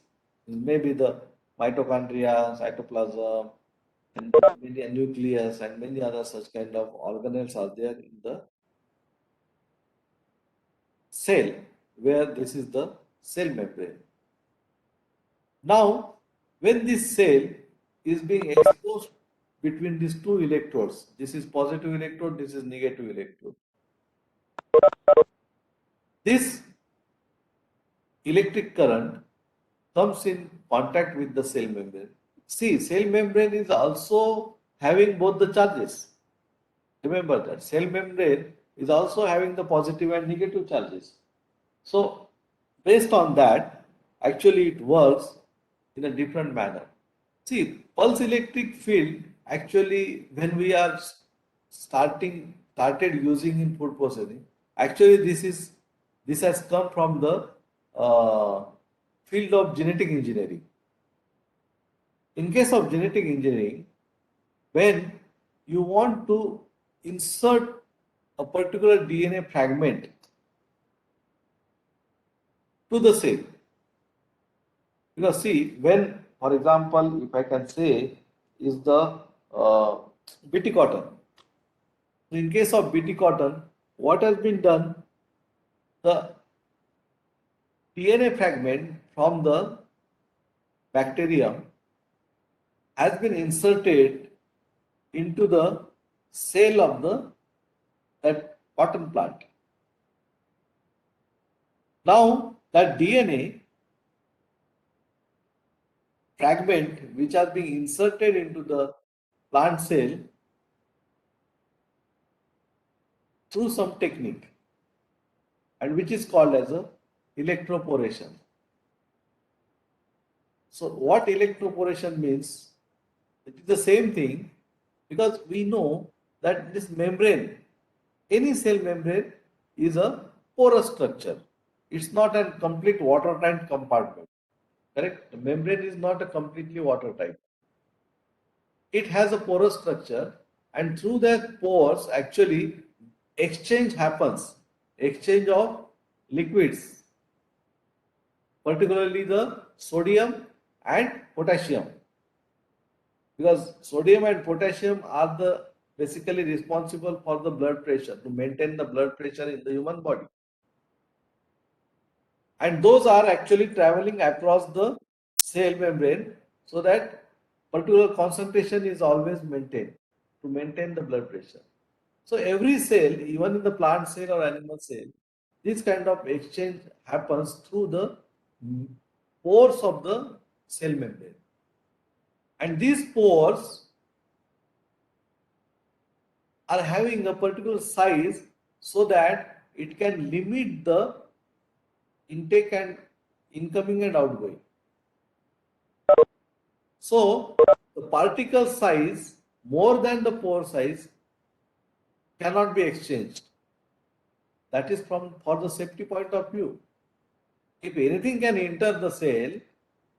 Maybe the mitochondria, cytoplasm, and maybe a nucleus, and many other such kind of organelles are there in the cell, where this is the cell membrane. Now, when this cell is being exposed between these two electrodes, this is positive electrode, this is negative electrode. This electric current comes in contact with the cell membrane. See, cell membrane is also having both the charges. Remember that cell membrane is also having the positive and negative charges. So, based on that, actually it works in a different manner. See, pulse electric field actually, when we are started using in food processing, actually this has come from the uh, field of genetic engineering. In case of genetic engineering, when you want to insert a particular DNA fragment to the cell, because see, when, for example, if I can say, is the BT cotton. In case of BT cotton, what has been done? The DNA fragment from the bacterium has been inserted into the cell of the that cotton plant. Now that DNA fragment which are being inserted into the plant cell through some technique, and which is called as a electroporation. So what electroporation means? It is the same thing, because we know that this membrane, any cell membrane, is a porous structure. It's not a complete watertight compartment. Correct? The membrane is not a completely watertight. It has a porous structure, and through that pores, actually, exchange happens. Exchange of liquids, particularly the sodium and potassium, because sodium and potassium are the basically responsible for the blood pressure, to maintain the blood pressure in the human body, and those are actually traveling across the cell membrane, so that particular concentration is always maintained to maintain the blood pressure. So every cell, even in the plant cell or animal cell, this kind of exchange happens through the pores of the cell membrane. And these pores are having a particular size, so that it can limit the intake and incoming and outgoing. So the particle size more than the pore size cannot be exchanged. That is from for the safety point of view. If anything can enter the cell,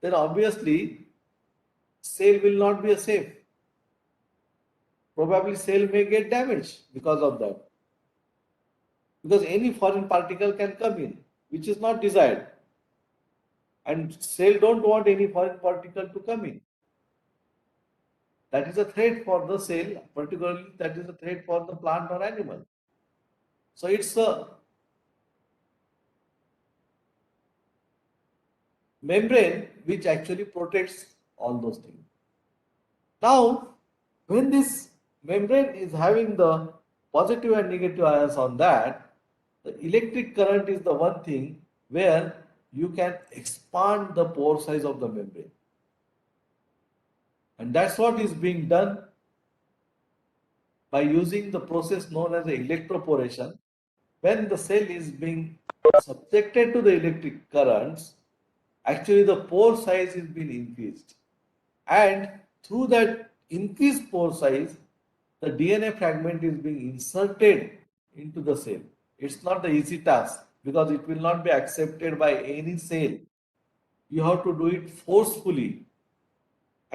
then obviously cell will not be safe. Probably cell may get damaged because of that. Because any foreign particle can come in, which is not desired. And cell don't want any foreign particle to come in. That is a threat for the cell, particularly that is a threat for the plant or animal. So it's a membrane which actually protects all those things. Now, when this membrane is having the positive and negative ions on that, the electric current is the one thing where you can expand the pore size of the membrane. And that's what is being done by using the process known as electroporation. When the cell is being subjected to the electric currents, actually the pore size is being increased. And through that increased pore size, the DNA fragment is being inserted into the cell. It's not the easy task, because it will not be accepted by any cell. You have to do it forcefully.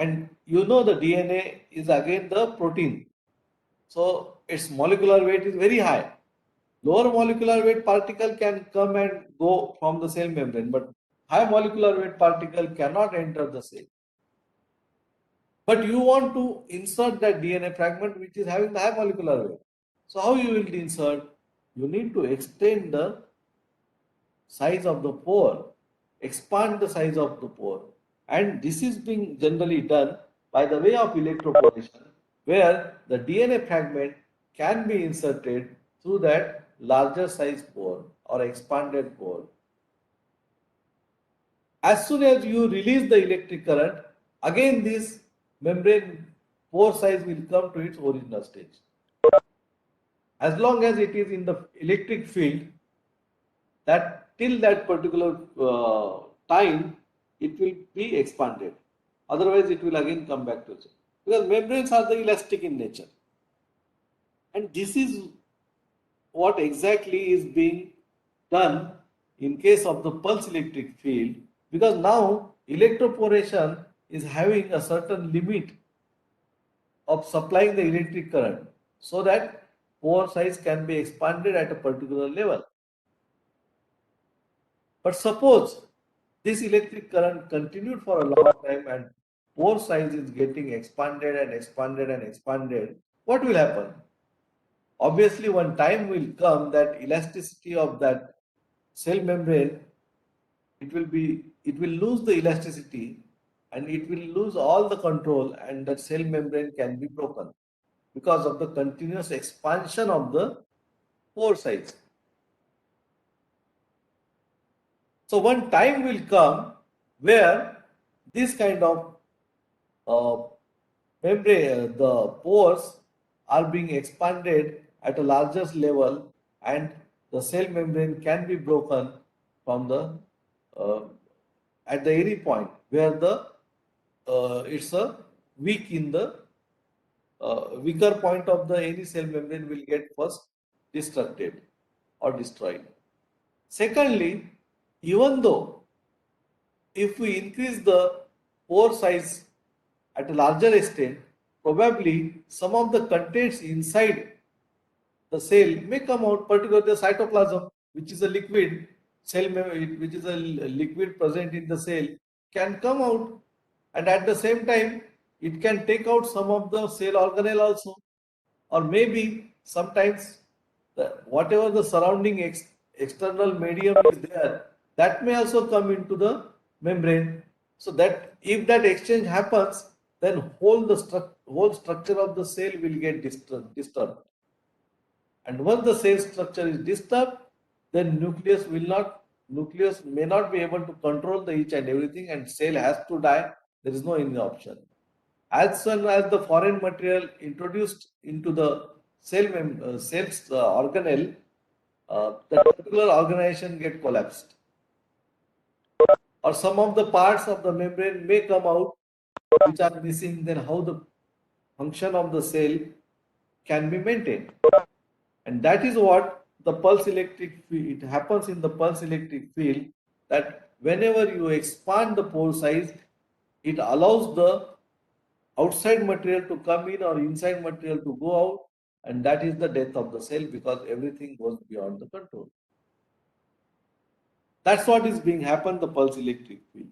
And you know the DNA is again the protein. So its molecular weight is very high. Lower molecular weight particle can come and go from the cell membrane, but high molecular weight particle cannot enter the cell. But you want to insert that DNA fragment which is having the high molecular weight. So how you will insert? You need to extend the size of the pore, expand the size of the pore. And this is being generally done by the way of electroporation, where the DNA fragment can be inserted through that larger size pore or expanded pore. As soon as you release the electric current, again this membrane pore size will come to its original stage. As long as it is in the electric field, that till that particular time, it will be expanded. Otherwise, it will again come back to zero. Because membranes are the elastic in nature. And this is what exactly is being done in case of the pulse electric field, because now electroporation is having a certain limit of supplying the electric current so that pore size can be expanded at a particular level. But suppose this electric current continued for a long time and pore size is getting expanded and expanded and expanded, what will happen? Obviously, one time will come that elasticity of that cell membrane, it will lose the elasticity and it will lose all the control, and that cell membrane can be broken because of the continuous expansion of the pore size. So one time will come where this kind of uh, membrane, the pores are being expanded at a larger level, and the cell membrane can be broken from the uh, at the any point where the it's a weak in the weaker point of the any cell membrane will get first destructed or destroyed. Secondly, even though if we increase the pore size at a larger extent, probably some of the contents inside the cell may come out, particularly the cytoplasm, which is a liquid which is a liquid present in the cell, can come out, and at the same time, it can take out some of the cell organelle also, or maybe sometimes whatever the surrounding external medium is there, that may also come into the membrane. So that if that exchange happens, then whole structure of the cell will get disturbed. And once the cell structure is disturbed, then nucleus may not be able to control the each and everything, and cell has to die. There is no any option. As soon as the foreign material introduced into the cell's organelle, that particular organization get collapsed, or some of the parts of the membrane may come out which are missing. Then how the function of the cell can be maintained? And that is what the pulse electric field, it happens in the pulse electric field, that whenever you expand the pore size, it allows the outside material to come in or inside material to go out, and that is the death of the cell because everything goes beyond the control. That's what is being happened the pulse electric field.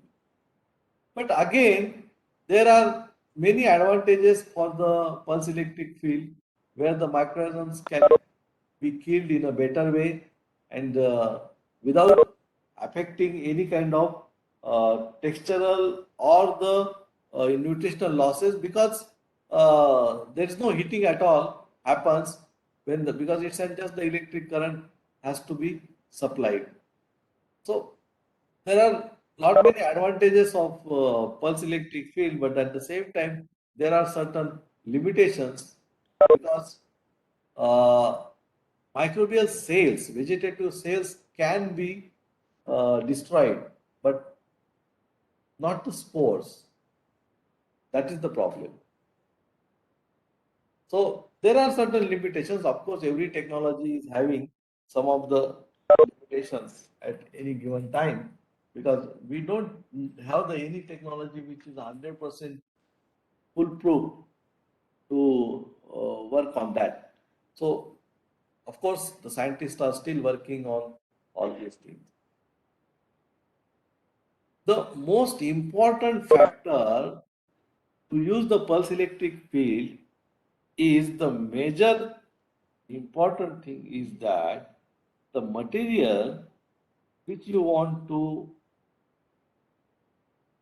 But again, there are many advantages for the pulse electric field where the microorganisms can be killed in a better way and without affecting any kind of textural or the nutritional losses, because there is no heating at all happens when because it's just the electric current has to be supplied. So there are not many advantages of pulse electric field, but at the same time there are certain limitations because uh, microbial cells, vegetative cells can be destroyed, but not the spores. That is the problem. So there are certain limitations. Of course, every technology is having some of the limitations at any given time because we don't have the any technology which is 100% foolproof to work on that. So, of course, the scientists are still working on all these things. The most important factor to use the pulse electric field is the major important thing is that the material which you want to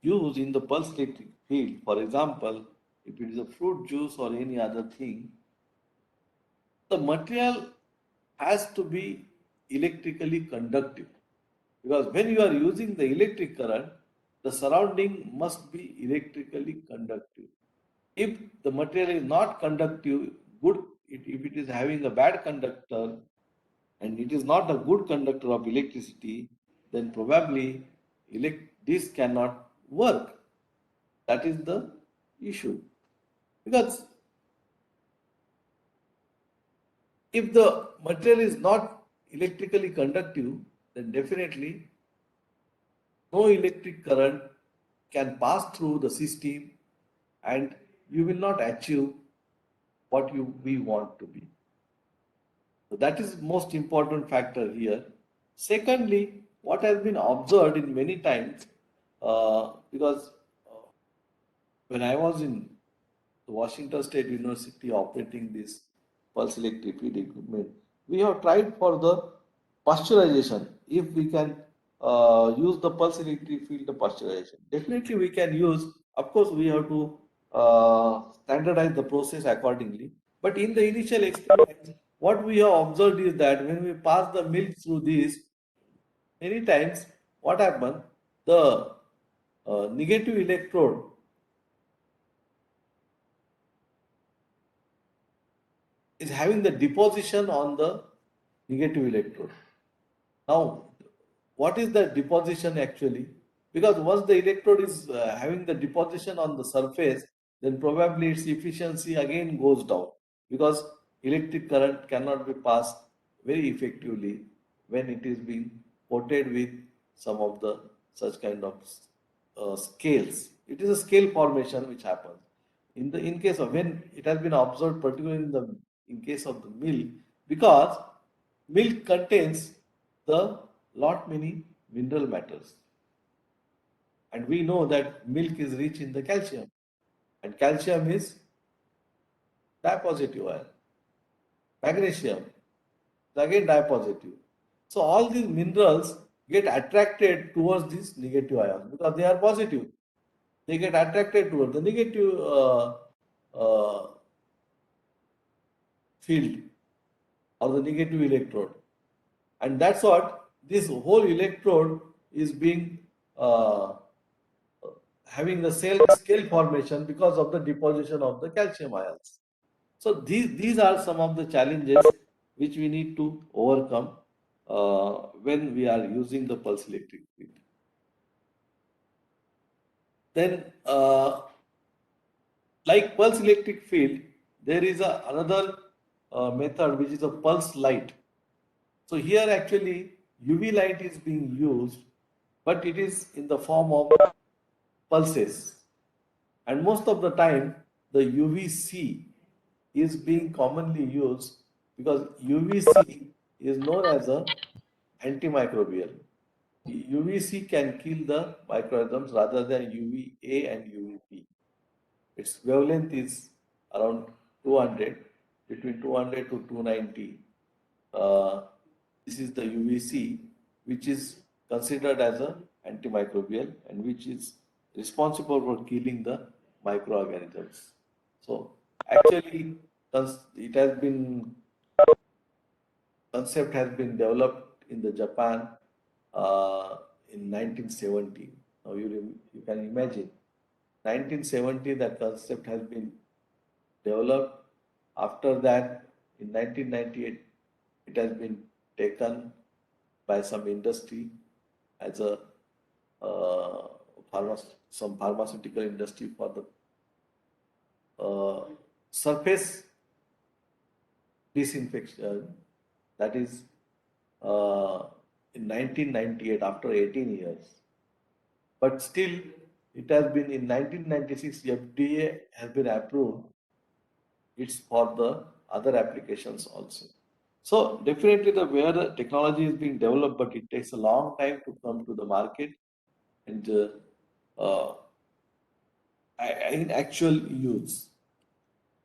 use in the pulse electric field, for example, if it is a fruit juice or any other thing, the material has to be electrically conductive. Because when you are using the electric current, the surrounding must be electrically conductive. If the material is not conductive, if it is having a bad conductor and it is not a good conductor of electricity, then probably this cannot work. That is the issue. Because if the material is not electrically conductive, then definitely no electric current can pass through the system and you will not achieve what we want to be. So that is most important factor here. Secondly, what has been observed in many times, because when I was in the Washington State University operating this pulse electric field equipment, we have tried for the pasteurization. If we can use the pulse electric field pasteurization, definitely we can use. Of course, we have to standardize the process accordingly. But in the initial experiments, what we have observed is that when we pass the milk through this, many times what happens, the negative electrode is having the deposition on the negative electrode. Now, what is the deposition actually? Because once the electrode is having the deposition on the surface, then probably its efficiency again goes down because electric current cannot be passed very effectively when it is being coated with some of the such kind of scales. It is a scale formation which happens. In case of when it has been observed, particularly in case of the milk, because milk contains the lot many mineral matters. And we know that milk is rich in the calcium. And calcium is dipositive ion. Magnesium is again dipositive. So all these minerals get attracted towards this negative ion because they are positive. They get attracted towards the negative uh, field or the negative electrode. And that's what this whole electrode is being having the scale formation because of the deposition of the calcium ions. So these are some of the challenges which we need to overcome when we are using the pulse electric field. Then, like pulse electric field, there is another method which is a pulse light. So here actually UV light is being used, but it is in the form of pulses. And most of the time, the UVC is being commonly used because UVC is known as a antimicrobial. UVC can kill the microorganisms rather than UVA and UVB. Its wavelength is around 200, between 200 to 290. This is the UVC, which is considered as an antimicrobial and which is responsible for killing the microorganisms. So actually, it has been concept has been developed in the Japan in 1970. Now you can imagine 1970 that concept has been developed. After that, in 1998, it has been taken by some industry as a some pharmaceutical industry for the surface disinfection. That is in 1998 after 18 years. But still, It has been in 1996, FDA has been approved. It's for the other applications also. So definitely the where the technology is being developed, but it takes a long time to come to the market and in actual use.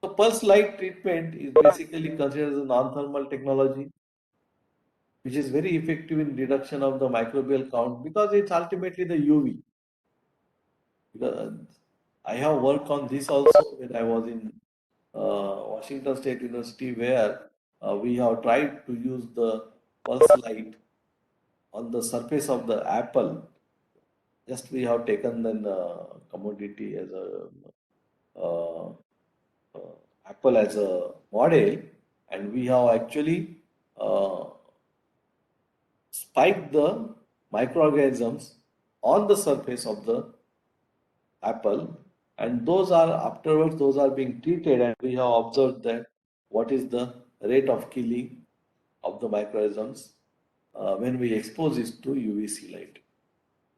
So pulse light treatment is basically considered as a non-thermal technology, which is very effective in reduction of the microbial count because it's ultimately the UV. Because I have worked on this also when I was in Washington State University, where we have tried to use the pulse light on the surface of the apple. Just we have taken an commodity as a uh, apple as a model, and we have actually uh, spiked the microorganisms on the surface of the apple, and those are afterwards those are being treated, and we have observed that what is the rate of killing of the microorganisms when we expose it to UVC light.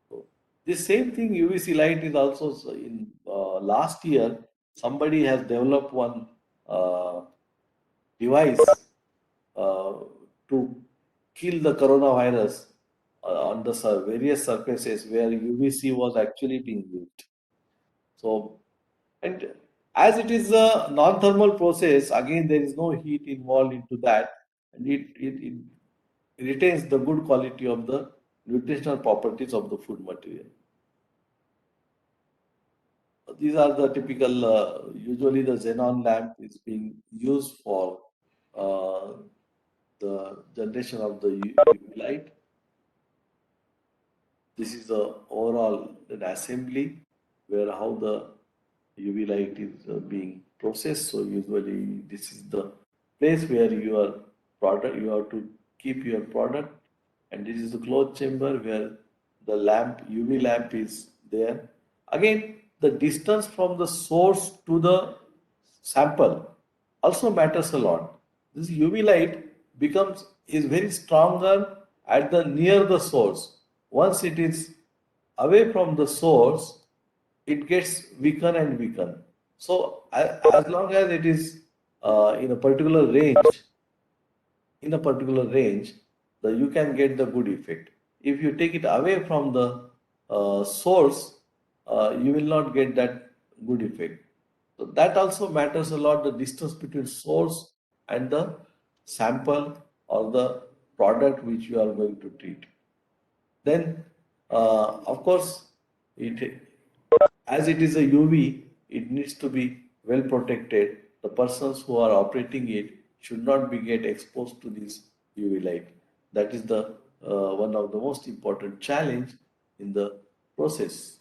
So this same thing UVC light is also in last year somebody has developed one device uh, to kill the coronavirus on the various surfaces where UVC was actually being used. So, and as it is a non-thermal process, again there is no heat involved into that, and it retains the good quality of the nutritional properties of the food material. These are the typical, usually the xenon lamp is being used for uh, the generation of the UV light. This is the overall an assembly where how the UV light is being processed. So usually this is the place where your product, you have to keep your product, and this is the closed chamber where the lamp, UV lamp is there. Again, the distance from the source to the sample also matters a lot. This UV light becomes is very stronger at the near the source. Once it is away from the source, it gets weaken and weaken. So as long as it is in a particular range, you can get the good effect. If you take it away from the source, you will not get that good effect. So that also matters a lot, the distance between source and the sample or the product which you are going to treat. Then, of course, it as it is a UV, it needs to be well protected. The persons who are operating it should not be get exposed to this UV light. That is the one of the most important challenge in the process.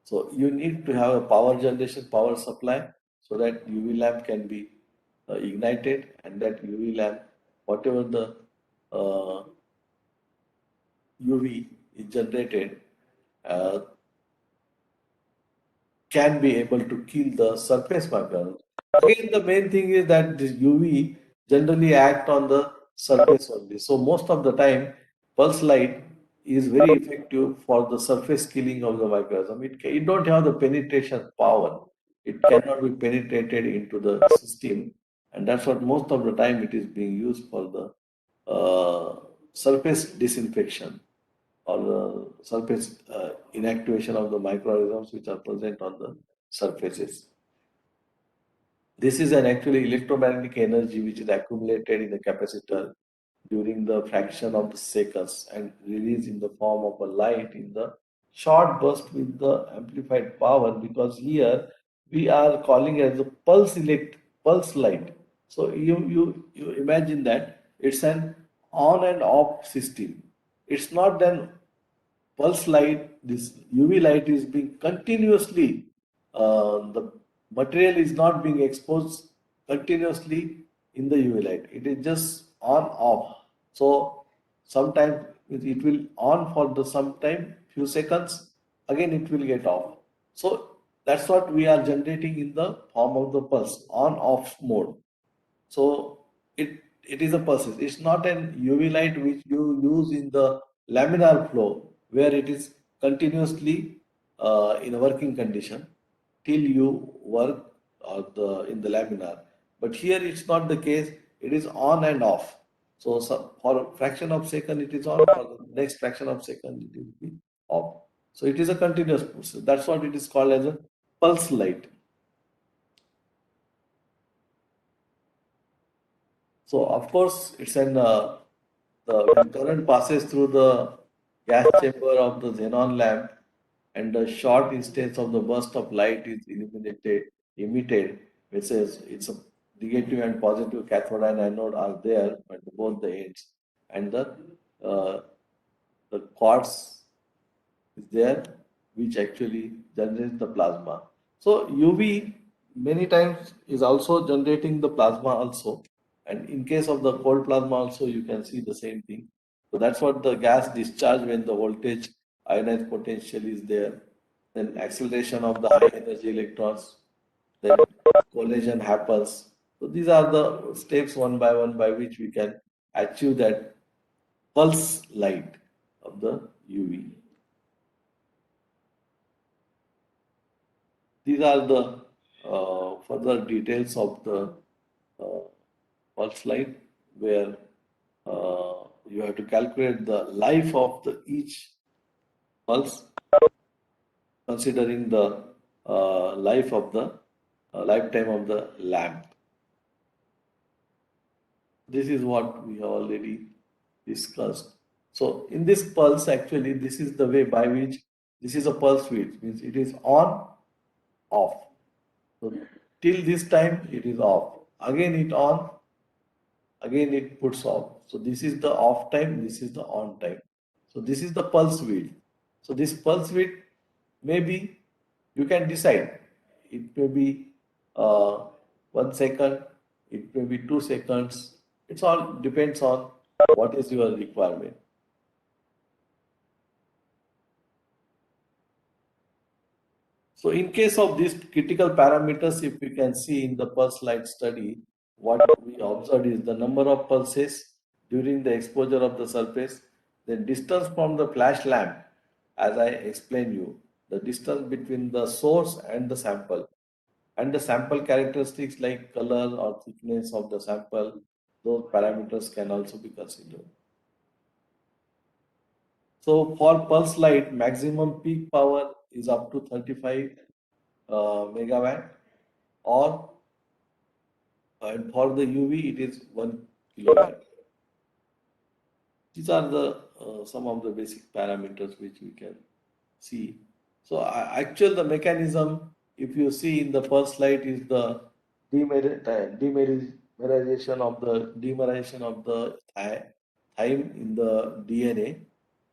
So you need to have a power generation, power supply, so that UV lamp can be ignited, and that UV lamp, whatever the UV is generated, uh, can be able to kill the surface microbes. Again, the main thing is that this UV generally act on the surface only. So most of the time, pulse light is very effective for the surface killing of the microorganism. It don't have the penetration power. It cannot be penetrated into the system, and that's what most of the time it is being used for the surface disinfection or the surface inactivation of the microorganisms which are present on the surfaces. This is an actually electromagnetic energy which is accumulated in the capacitor during the fraction of the seconds and released in the form of a light in the short burst with the amplified power, because here we are calling it as a pulse light. So you imagine that it's an on and off system. It's not an pulse light, this UV light is being continuously, the material is not being exposed continuously in the UV light. It is just on off. So sometimes it will on for the sometime few seconds, again it will get off. So that's what we are generating in the form of the pulse on off mode. So it is a pulse. It's not an UV light which you use in the laminar flow where it is continuously in a working condition till you work or in the laminar. But here it's not the case. It is on and off. So for a fraction of second it is on. For the next fraction of second it will be off. So it is a continuous process. That's what it is called as a pulse light. So of course, it's when current passes through the gas chamber of the xenon lamp and the short instance of the burst of light is emitted, which says it's a negative and positive cathode and anode are there at both the ends, and uh, the quartz is there which actually generates the plasma. So UV many times is also generating the plasma also, and in case of the cold plasma also you can see the same thing. So that's what the gas discharge when the voltage ionized potential is there, then acceleration of the high energy electrons, then collision happens. So these are the steps one by which we can achieve that pulse light of the UV. These are the further details of the uh, pulse light where you have to calculate the life of the each pulse considering the life of the lifetime of the lamp. This is what we have already discussed. So in this pulse, actually, this is the way by which this is a pulse width, means it is on, off. So till this time it is off. Again it on, again it puts off. So this is the off time, this is the on time. So this is the pulse width. So this pulse width maybe you can decide. It may be 1 second, it may be 2 seconds. It's all depends on what is your requirement. So in case of these critical parameters, if we can see in the pulse light study, what we observed is the number of pulses during the exposure of the surface, the distance from the flash lamp, as I explained you, the distance between the source and the sample characteristics like color or thickness of the sample, those parameters can also be considered. So for pulse light, maximum peak power is up to 35 megawatt, or and for the UV it is 1 kilowatt. These are the some of the basic parameters which we can see. So actual the mechanism, if you see in the first slide, is the demerization of the thyme in the DNA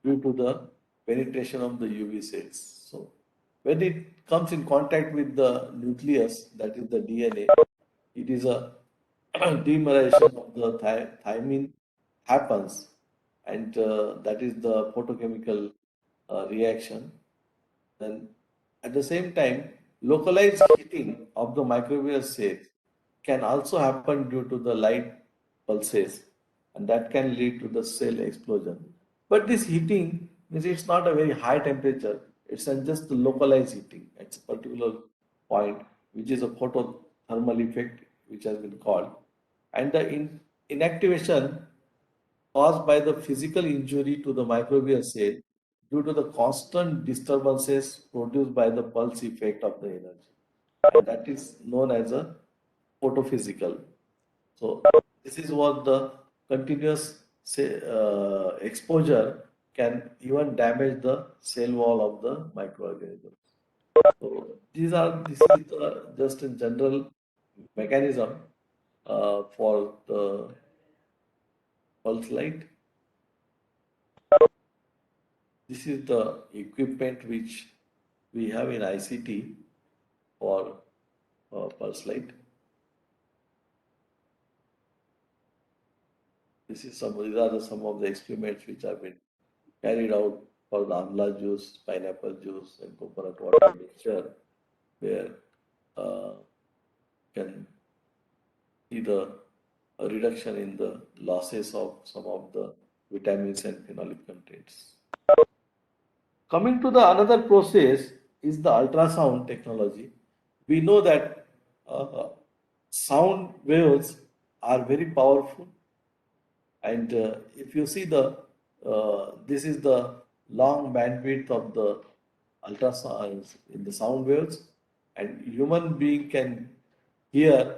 due to the penetration of the UV cells. So when it comes in contact with the nucleus, that is the DNA, it is a demerization of the thymine happens, and that is the photochemical reaction. Then at the same time, localized heating of the microbial cells can also happen due to the light pulses, and that can lead to the cell explosion. But this heating means it's not a very high temperature, it's just the localized heating at a particular point, which is a photothermal effect, which has been called. And the inactivation caused by the physical injury to the microbial cell due to the constant disturbances produced by the pulse effect of the energy. And that is known as a photophysical. So this is what the continuous exposure can even damage the cell wall of the microorganism. So this is just a general mechanism for the pulse light. This is the equipment which we have in ICT for pulse light. These are some of the experiments which have been carried out for the amla juice, pineapple juice, and coconut water mixture, where uh, can see the reduction in the losses of some of the vitamins and phenolic contents. Coming to the another process, is the ultrasound technology. We know that uh, sound waves are very powerful, and if you see this is the long bandwidth of the ultrasound in the sound waves, and human being can hear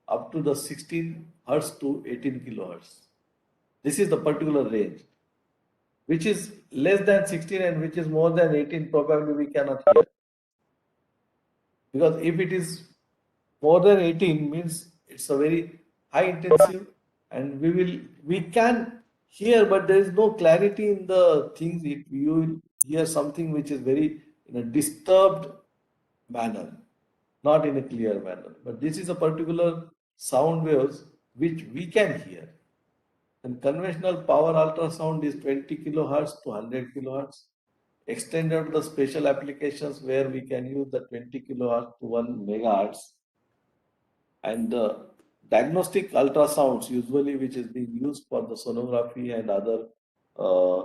up to the 16 hertz to 18 kilohertz. This is the particular range, which is less than 16 and which is more than 18, probably we cannot hear. Because if it is more than 18 means it's a very high intensive, and we can hear, but there is no clarity in the things. If you will hear something which is very in a disturbed manner, not in a clear manner. But this is a particular sound waves which we can hear. And conventional power ultrasound is 20 kilohertz to 100 kilohertz. Extended to the special applications where we can use the 20 kilohertz to 1 megahertz. And the diagnostic ultrasounds, usually which is being used for the sonography and other uh,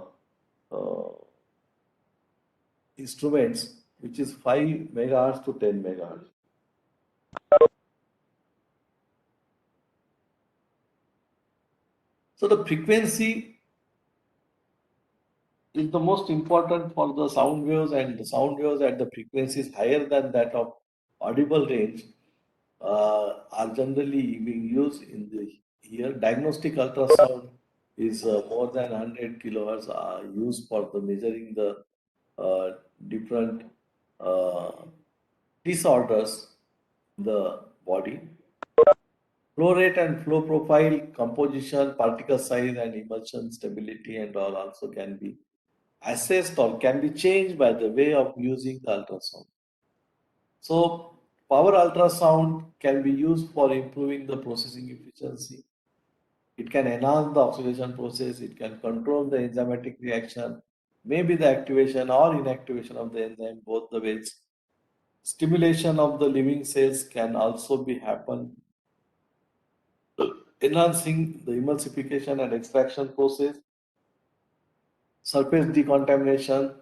uh, instruments, which is 5 megahertz to 10 megahertz. So the frequency is the most important for the sound waves, and the sound waves at the frequencies higher than that of audible range are generally being used in the ear. Diagnostic ultrasound is more than 100 kilohertz are used for the measuring the different uh, disorders in the body. Flow rate and flow profile, composition, particle size, and emulsion stability, and all also can be assessed or can be changed by the way of using the ultrasound. So, power ultrasound can be used for improving the processing efficiency. It can enhance the oxidation process, it can control the enzymatic reaction, maybe the activation or inactivation of the enzyme, both the ways. Stimulation of the living cells can also be happen, enhancing the emulsification and extraction process, surface decontamination,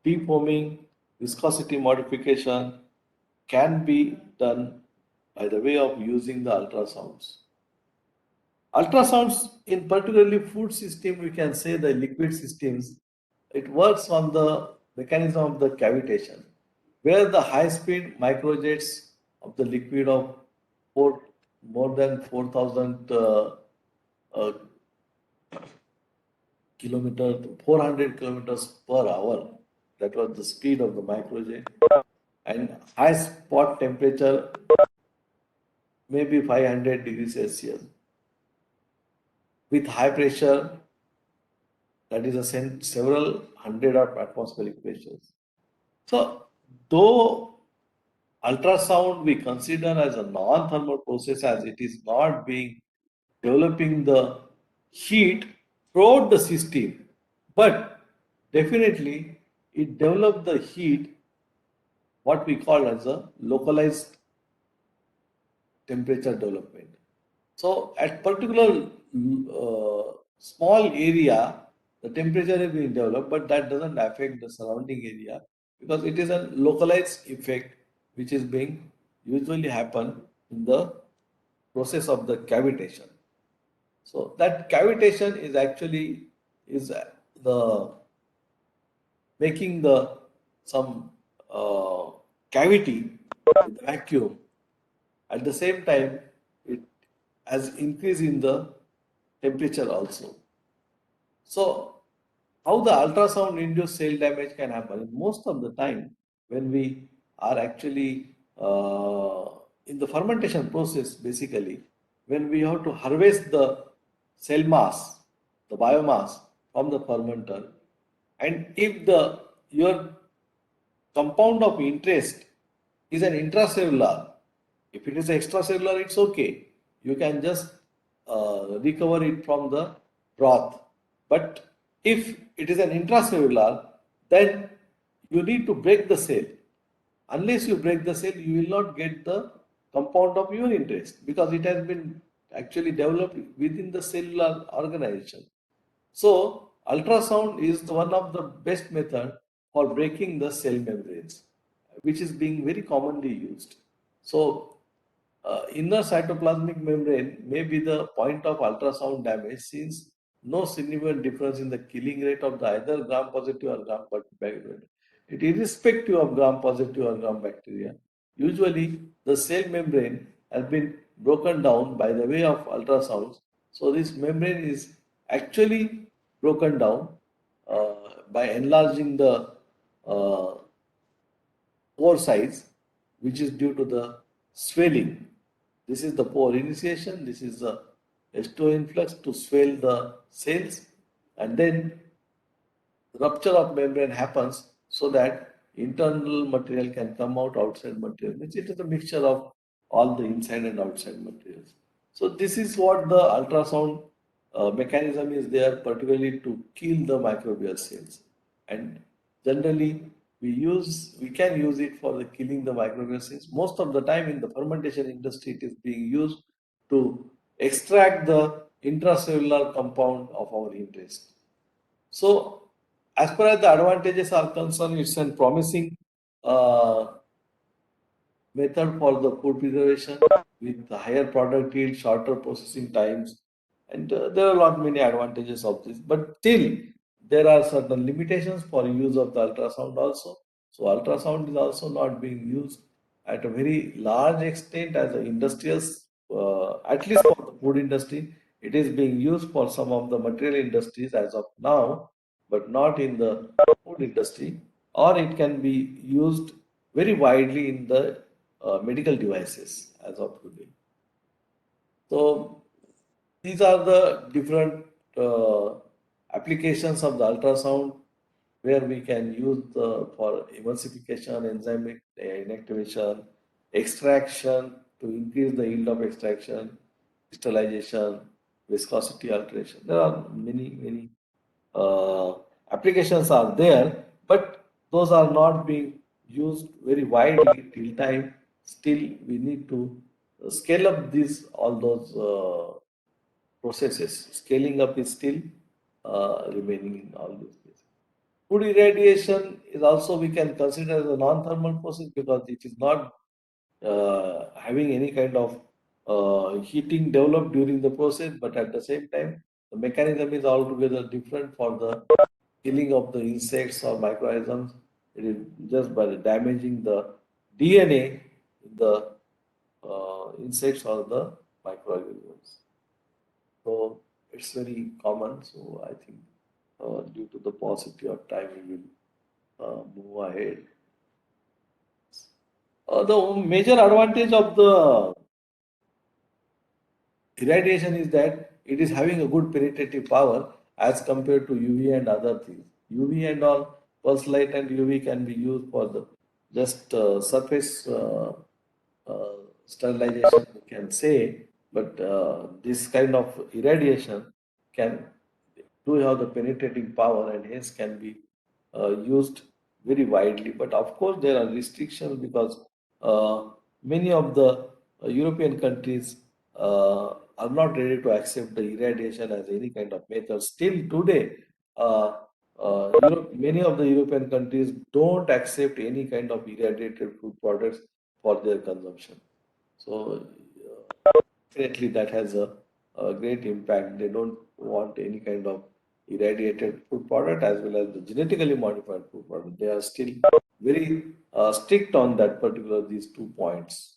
defoaming, viscosity modification can be done by the way of using the ultrasounds. Ultrasounds, in particularly food system, we can say the liquid systems, it works on the mechanism of the cavitation, where the high-speed microjets of the liquid of four, more than 4,000 uh, kilometer, 400 kilometers per hour. That was the speed of the microjet. And high spot temperature, maybe 500 degrees Celsius. With high pressure, that is a several hundred of atmospheric pressures. So, though ultrasound we consider as a non-thermal process, as it is not being developing the heat throughout the system, but definitely it developed the heat, what we call as a localized temperature development. So at particular small area, the temperature is being developed, but that doesn't affect the surrounding area because it is a localized effect which is being usually happen in the process of the cavitation. So that cavitation is actually is the making the some cavity with vacuum. At the same time, it has increase in the temperature also. So, how the ultrasound induced cell damage can happen? Most of the time, when we are actually in the fermentation process, basically, when we have to harvest the cell mass, the biomass from the fermenter, and if the your compound of interest is an intracellular. If it is extracellular, it's okay. You can just recover it from the broth. But if it is an intracellular, then you need to break the cell. Unless you break the cell, you will not get the compound of your interest because it has been actually developed within the cellular organization. So, ultrasound is one of the best method for breaking the cell membranes. which is being very commonly used. So, inner cytoplasmic membrane may be the point of ultrasound damage since no significant difference in the killing rate of the either gram positive or gram bacteria. It is irrespective of gram positive or gram bacteria. Usually, the cell membrane has been broken down by the way of ultrasounds. So, this membrane is actually broken down by enlarging the uh, pore size, which is due to the swelling. This is the pore initiation, this is the H2 influx to swell the cells, and then rupture of membrane happens so that internal material can come out, outside material, which it is a mixture of all the inside and outside materials. So this is what the ultrasound mechanism is there, particularly to kill the microbial cells. And generally, we can use it for the killing the microbial cells. Most of the time in the fermentation industry, it is being used to extract the intracellular compound of our interest. So, as far as the advantages are concerned, it's a promising uh, method for the food preservation with higher product yield, shorter processing times, and there are a lot many advantages of this. But still, there are certain limitations for use of the ultrasound also. So ultrasound is also not being used at a very large extent as an industrial, at least for the food industry. It is being used for some of the material industries as of now, but not in the food industry, or it can be used very widely in the medical devices as of today. So these are the different applications of the ultrasound where we can use for emulsification, enzymic inactivation, extraction to increase the yield of extraction, crystallization, viscosity alteration. There are many uh, applications are there, but those are not being used very widely till time. Still, we need to scale up these all those processes. Scaling up is still remaining in all these cases. Food irradiation is also we can consider as a non-thermal process because it is not having any kind of heating developed during the process, but at the same time, the mechanism is altogether different for the killing of the insects or microorganisms. It is just by damaging the DNA in the insects or the microorganisms. So it's very common. So I think due to the paucity of time, we will move ahead. The major advantage of the irradiation is that it is having a good penetrative power as compared to UV and other things. UV and all pulse light and UV can be used for the just surface uh, sterilization, you can say, but this kind of irradiation can do have the penetrating power and hence can be used very widely. But of course, there are restrictions because many of the European countries are not ready to accept the irradiation as any kind of method. Still today, many of the European countries don't accept any kind of irradiated food products for their consumption. So definitely that has a great impact. They don't want any kind of irradiated food product as well as the genetically modified food product. They are still very strict on that particular these 2 points.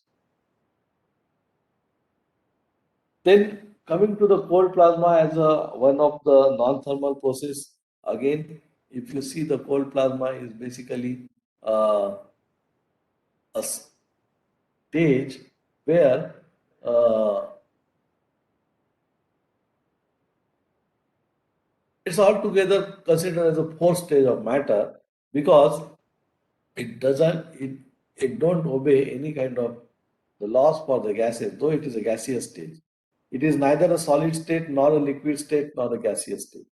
Then coming to the cold plasma as one of the non-thermal process, again, if you see the cold plasma is basically a stage where uh, it's altogether considered as a fourth stage of matter because it doesn't it don't obey any kind of the laws for the gases, though it is a gaseous stage. It is neither a solid state nor a liquid state nor a gaseous state.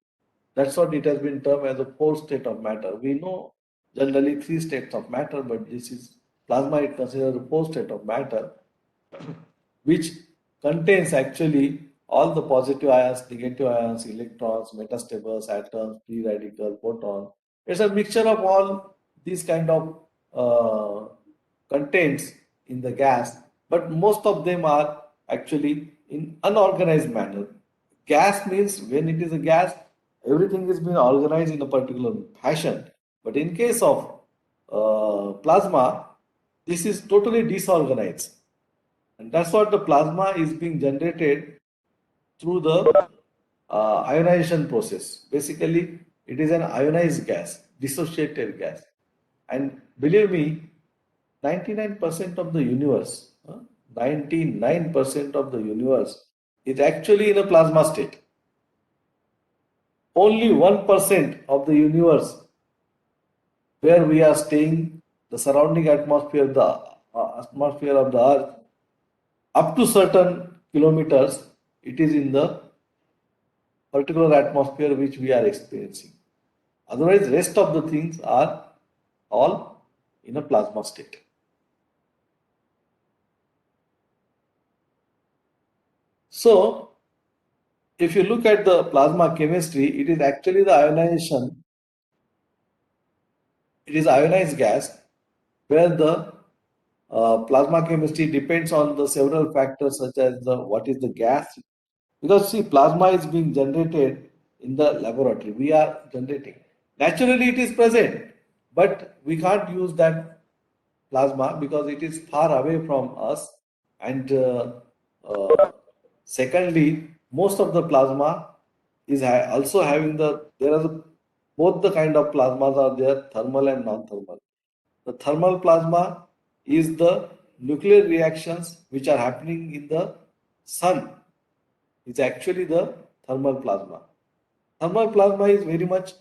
That's what it has been termed as a fourth state of matter. We know generally three states of matter, but this is plasma is considered a fourth state of matter which contains actually all the positive ions, negative ions, electrons, metastables, atoms, free radical, proton. It's a mixture of all these kind of contents in the gas, but most of them are actually in unorganized manner. Gas means when it is a gas, everything is being organized in a particular fashion. But in case of plasma, this is totally disorganized. And that's what the plasma is being generated through the ionization process. Basically, it is an ionized gas, dissociated gas. And believe me, 99% of the universe, 99% of the universe is actually in a plasma state. Only 1% of the universe where we are staying, the surrounding atmosphere of the earth, up to certain kilometers, it is in the particular atmosphere which we are experiencing. Otherwise, rest of the things are all in a plasma state. So, if you look at the plasma chemistry, it is actually the ionization. It is ionized gas where the plasma chemistry depends on the several factors such as the what is the gas. Because see, plasma is being generated in the laboratory. We are generating. Naturally, it is present, but we can't use that plasma because it is far away from us. And uh, secondly, most of the plasma is also having there are both the kind of plasmas are there, thermal and non-thermal. The thermal plasma is the nuclear reactions which are happening in the sun. It's actually the thermal plasma. Thermal plasma is very much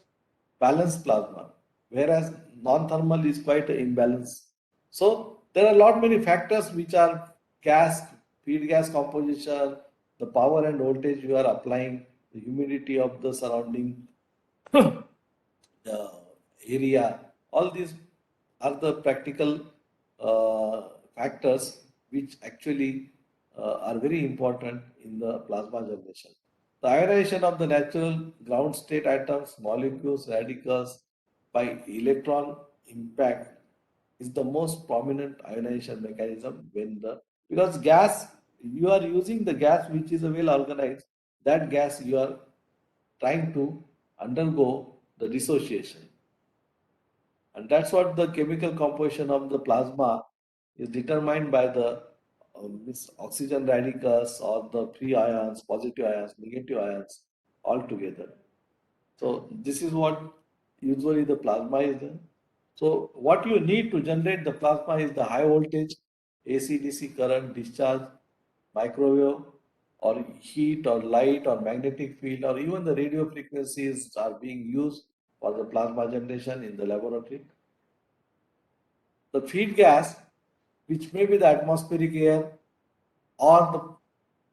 balanced plasma, whereas non-thermal is quite imbalanced. So there are a lot many factors which are gas, feed gas composition, the power and voltage you are applying, the humidity of the surrounding uh, area. All these are the practical factors which actually are very important in the plasma generation. The ionization of the natural ground state atoms, molecules, radicals by electron impact is the most prominent ionization mechanism when the because gas you are using the gas which is a well organized that gas you are trying to undergo the dissociation. And that's what the chemical composition of the plasma is determined by the oxygen radicals or the free ions, positive ions, negative ions all together. So this is what usually the plasma is. So what you need to generate the plasma is the high voltage AC/DC current discharge, microwave or heat or light or magnetic field or even the radio frequencies are being used for the plasma generation in the laboratory. The feed gas, which may be the atmospheric air or the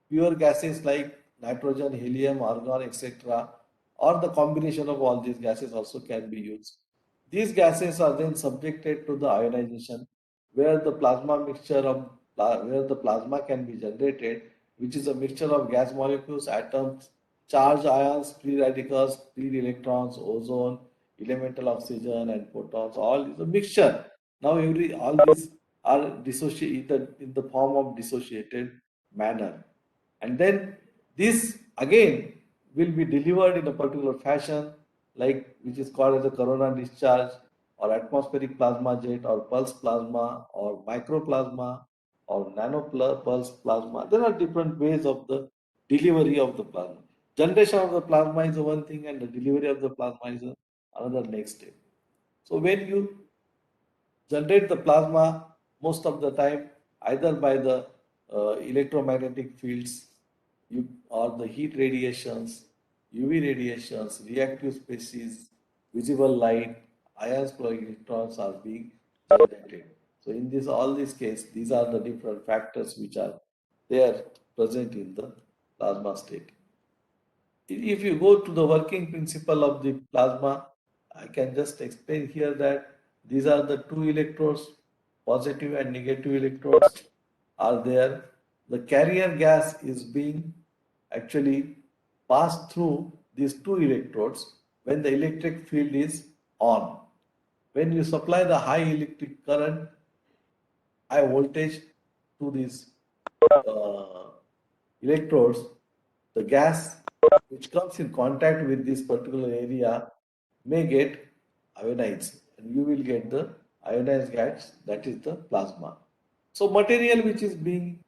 pure gases like nitrogen, helium, argon, etc., or the combination of all these gases also can be used. These gases are then subjected to the ionization, where the plasma mixture of where the plasma can be generated, which is a mixture of gas molecules, atoms, charged ions, free radicals, free electrons, ozone, elemental oxygen, and photons. All is a mixture. Now all these are dissociated in the form of dissociated manner. And then this again will be delivered in a particular fashion, like which is called as a corona discharge or atmospheric plasma jet or pulse plasma or microplasma or pulse plasma. There are different ways of the delivery of the plasma. Generation of the plasma is one thing and the delivery of the plasma is another next step. So when you generate the plasma most of the time either by the electromagnetic fields or the heat radiations, UV radiations, reactive species, visible light, ions flowing electrons are being generated. So in this all these cases, these are the different factors which are there present in the plasma state. If you go to the working principle of the plasma, I can just explain here that these are the two electrodes, positive and negative electrodes are there. The carrier gas is being actually passed through these two electrodes when the electric field is on. When you supply the high electric current, high voltage to these uh, electrodes, the gas which comes in contact with this particular area may get ionized, and you will get the ionized gas, that is the plasma. So material which is being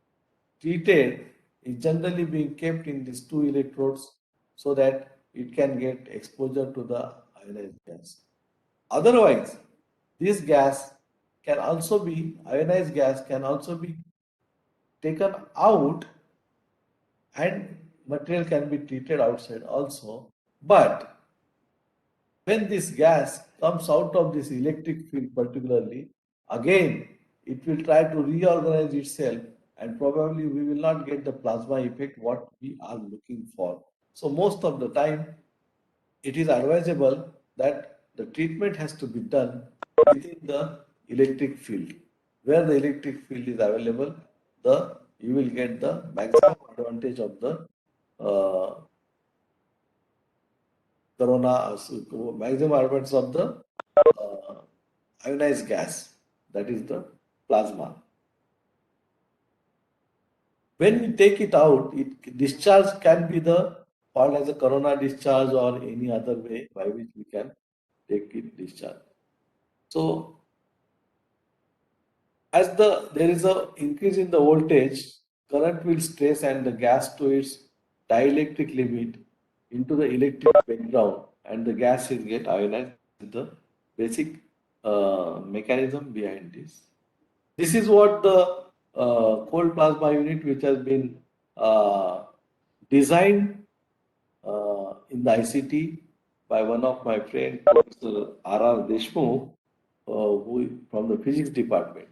treated is generally being kept in these two electrodes so that it can get exposure to the ionized gas. Otherwise, this gas can also be, ionized gas can also be taken out and material can be treated outside also. But when this gas comes out of this electric field particularly, again it will try to reorganize itself and probably we will not get the plasma effect what we are looking for. So most of the time it is advisable that the treatment has to be done within the electric field. Where the electric field is available, the you will get the maximum advantage of the uh, corona, maximum advantage of the ionized gas, that is the plasma. When we take it out, it discharge can be the called as a corona discharge or any other way by which we can take it discharge. So as there is a increase in the voltage, current will stress and the gas to its dielectric limit into the electric background and the gas is get ionized. The basic mechanism behind this. This is what the cold plasma unit, which has been designed in the ICT by one of my friends, Professor R.R. Deshmukh, who from the physics department.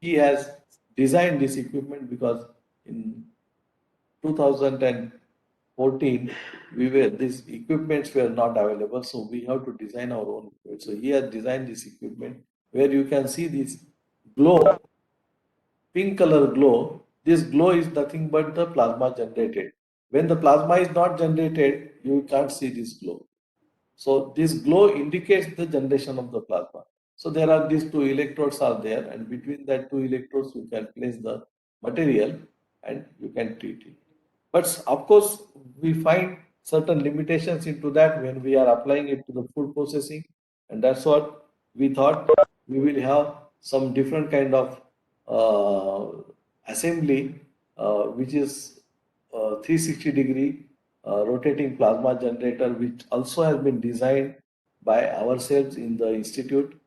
He has designed this equipment because in 2014 these equipments were not available, so we have to design our own equipment. So he has designed this equipment where you can see this glow, pink color glow. This glow is nothing but the plasma generated. When the plasma is not generated, you can't see this glow. So this glow indicates the generation of the plasma. So there are these two electrodes are there, and between that two electrodes you can place the material and you can treat it. But of course, we find certain limitations into that when we are applying it to the food processing, and that's what we thought we will have some different kind of assembly, which is 360-degree rotating plasma generator, which also has been designed by ourselves in the institute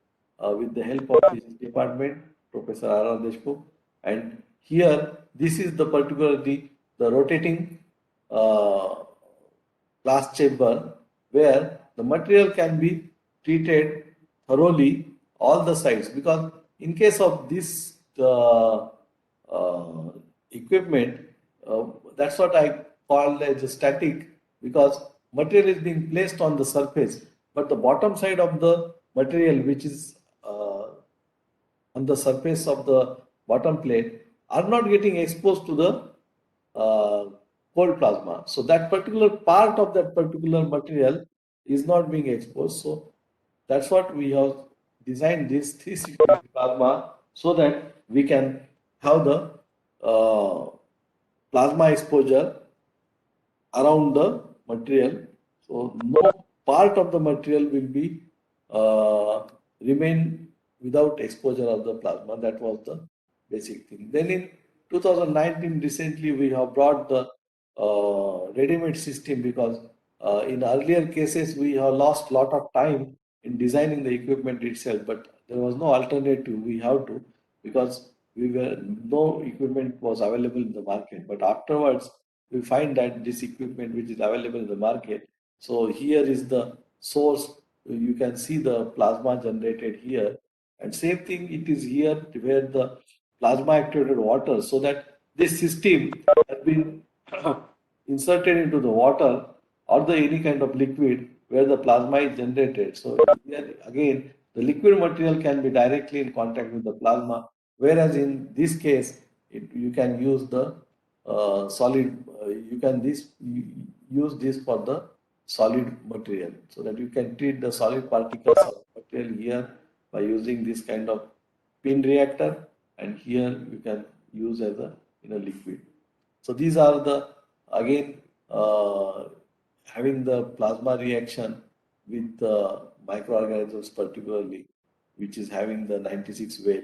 with the help of physics department, Professor R.R. Deshmukh. And here, this is the particularly the rotating uh, glass chamber where the material can be treated thoroughly all the sides, because in case of this uh, equipment, uh, that's what I call as a static, because material is being placed on the surface, but the bottom side of the material, which is on the surface of the bottom plate, are not getting exposed to the uh, cold plasma. So that particular part of that particular material is not being exposed. So that's what we have designed this 360 plasma so that we can have the uh, plasma exposure around the material. So no part of the material will be remain without exposure of the plasma. That was the basic thing. Then in 2019, recently we have brought the ready-made system, because in earlier cases we have lost lot of time in designing the equipment itself, but there was no alternative. We have to, because we were no equipment was available in the market. But afterwards, we find that this equipment which is available in the market. So here is the source. You can see the plasma generated here, and same thing it is here where the plasma activated water, so that this system has been inserted into the water or the any kind of liquid where the plasma is generated. So here again, the liquid material can be directly in contact with the plasma, whereas in this case, you can use the solid. You can use this for the solid material, so that you can treat the solid particles of material here by using this kind of pin reactor, and here you can use as a in a liquid. So these are the again having the plasma reaction with microorganisms particularly, which is having the 96 well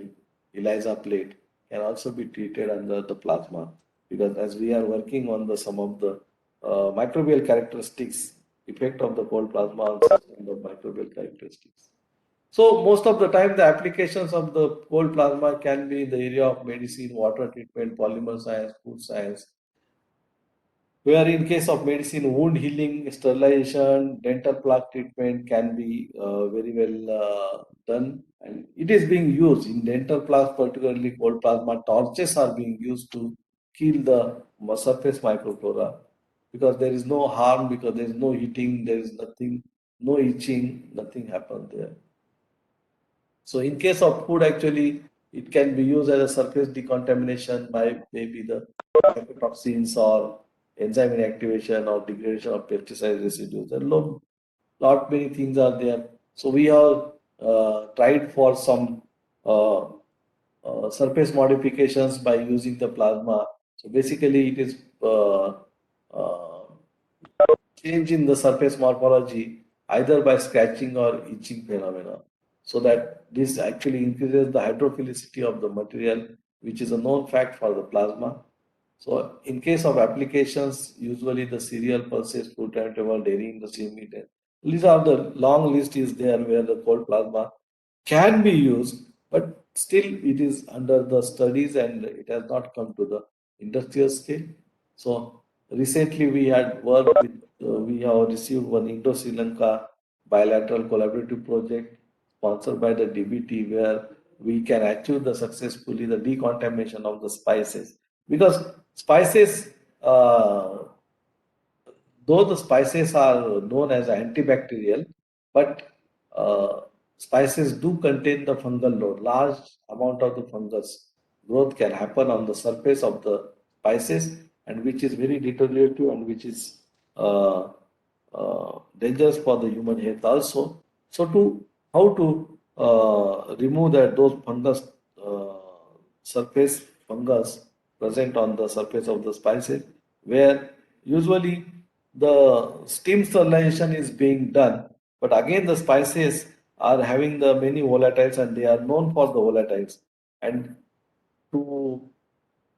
ELISA plate, can also be treated under the plasma, because as we are working on the some of the microbial characteristics, effect of the cold plasma on such kind of microbial characteristics. So most of the time, the applications of the cold plasma can be in the area of medicine, water treatment, polymer science, food science, where in case of medicine, wound healing, sterilization, dental plaque treatment can be very well done. And it is being used in dental plaques, particularly cold plasma torches are being used to kill the surface microflora, because there is no harm, because there is no heating, there is nothing, no itching, nothing happened there. So in case of food, actually, it can be used as a surface decontamination by maybe the mycotoxins or enzyme inactivation or degradation of pesticide residues. There are lot many things are there. So we have tried for some uh, surface modifications by using the plasma. So basically, it is uh, change in the surface morphology either by scratching or itching phenomena, so that this actually increases the hydrophilicity of the material, which is a known fact for the plasma. So in case of applications, usually the cereal, pulses, fruit vegetable, dairy industry, meat. These are the long list is there where the cold plasma can be used, but still it is under the studies and it has not come to the industrial scale. So recently we had worked with, we have received one Indo-Sri Lanka bilateral collaborative project sponsored by the DBT, where we can achieve the successfully the decontamination of the spices, because spices, though the spices are known as antibacterial, but uh, spices do contain the fungal load. Large amount of the fungus growth can happen on the surface of the spices, and which is very deteriorative and which is dangerous for the human health also. So to how to remove that those fungus uh, surface fungus present on the surface of the spices, where usually the steam sterilization is being done, but again the spices are having the many volatiles and they are known for the volatiles, and to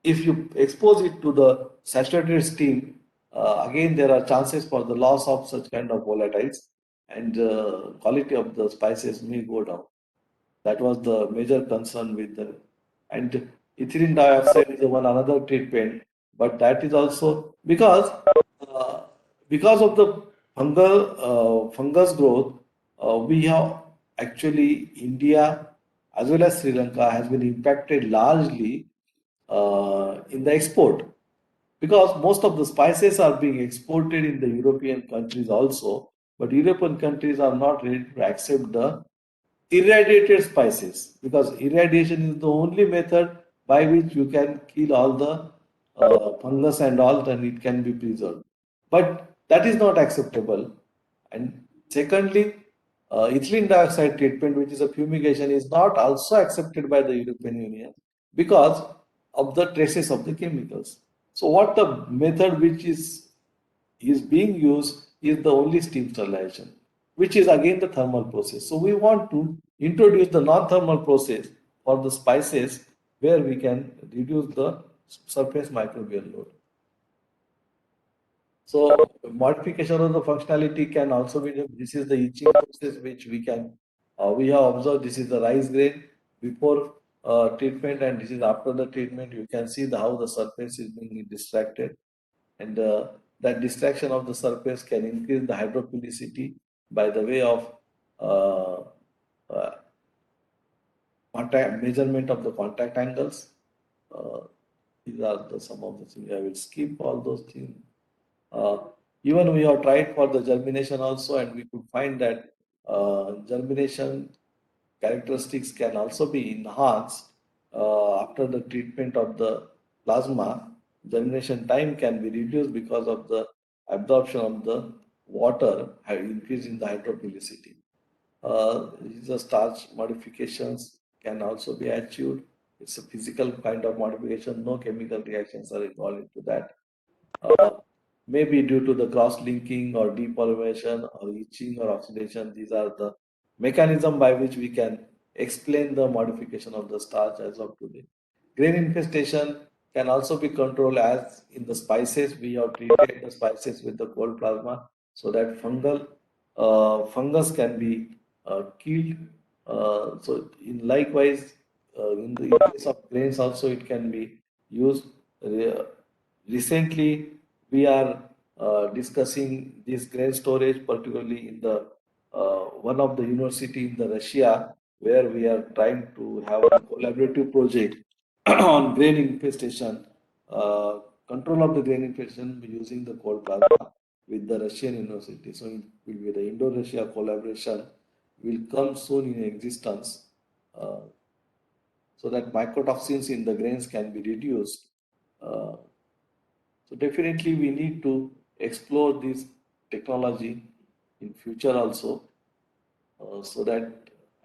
if you expose it to the saturated steam, again there are chances for the loss of such kind of volatiles, and quality of the spices may go down. That was the major concern with the, and ethylene dioxide is the one another treatment, but that is also uh, because of the fungus growth, we have actually India as well as Sri Lanka has been impacted largely in the export, because most of the spices are being exported in the European countries also, but European countries are not ready to accept the irradiated spices, because irradiation is the only method by which you can kill all the fungus and all, and it can be preserved. But that is not acceptable. And secondly, ethylene dioxide treatment, which is a fumigation, is not also accepted by the European Union because of the traces of the chemicals. So, what the method which is being used is the only steam sterilization, which is again the thermal process. So we want to introduce the non-thermal process for the spices, where we can reduce the surface microbial load. So modification of the functionality can also be done. This is the itching process which we have observed. This is the rice grain before treatment, and this is after the treatment. You can see how the surface is being distracted, and that distraction of the surface can increase the hydrophilicity by the way of uh, uh, contact measurement of the contact angles. Uh, these are some of the things. I will skip all those things. Uh, Even we have tried for the germination also, and we could find that germination characteristics can also be enhanced after the treatment of the plasma. Germination time can be reduced because of the absorption of the water, increasing the hydrophilicity. The starch modifications can also be achieved. It's a physical kind of modification. No chemical reactions are involved into that. Uh, Maybe due to the cross-linking or depolymerization or etching or oxidation, these are the mechanism by which we can explain the modification of the starch as of today. Grain infestation can also be controlled as in the spices. We have treated the spices with the cold plasma so that fungus can be killed. In likewise, in case of grains also it can be used. Uh, Recently, we are discussing this grain storage, particularly in the one of the university in the Russia, where we are trying to have a collaborative project on grain infestation, uh, control of the grain infestation using the cold plasma with the Russian university. So it will be the Indo-Russia collaboration will come soon in existence, uh, so that mycotoxins in the grains can be reduced. Uh, so definitely we need to explore this technology in future also, so that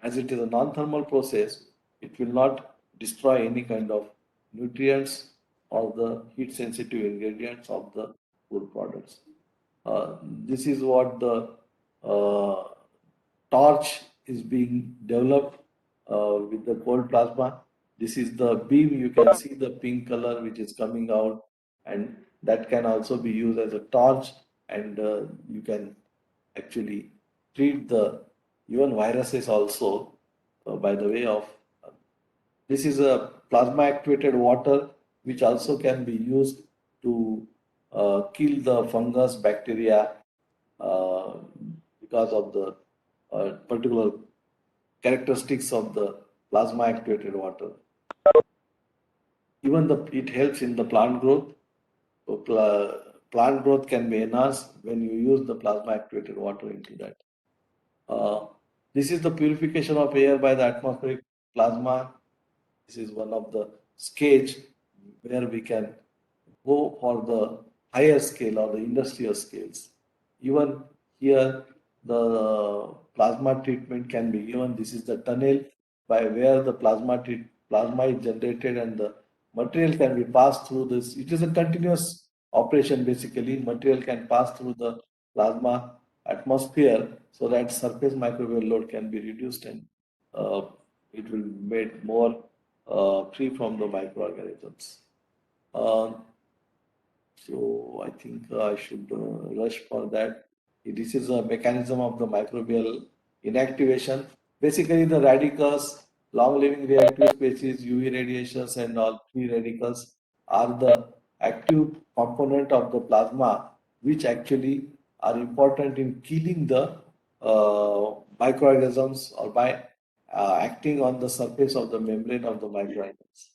as it is a non-thermal process, it will not destroy any kind of nutrients or the heat sensitive ingredients of the food products. This is what the uh, torch is being developed with the cold plasma. This is the beam. You can see the pink color which is coming out, and that can also be used as a torch, and you can actually treat the even viruses also by the way of this is a plasma activated water which also can be used to kill the fungus bacteria uh, because of the particular characteristics of the plasma activated water. Even it helps in the plant growth. So plant growth can be enhanced when you use the plasma activated water into that. Uh, this is the purification of air by the atmospheric plasma. This is one of the stage where we can go for the higher scale or the industrial scales. Even here, the plasma treatment can be given. This is the tunnel by where the plasma is generated and the material can be passed through this. It is a continuous operation basically. Material can pass through the plasma atmosphere so that surface microbial load can be reduced and uh, it will be made more free from the microorganisms. Uh, so I think I should rush for that. This is a mechanism of the microbial inactivation. Basically, the radicals, long-living reactive species, UV radiations, and all free radicals are the active component of the plasma, which actually are important in killing the microorganisms or by acting on the surface of the membrane of the microorganisms.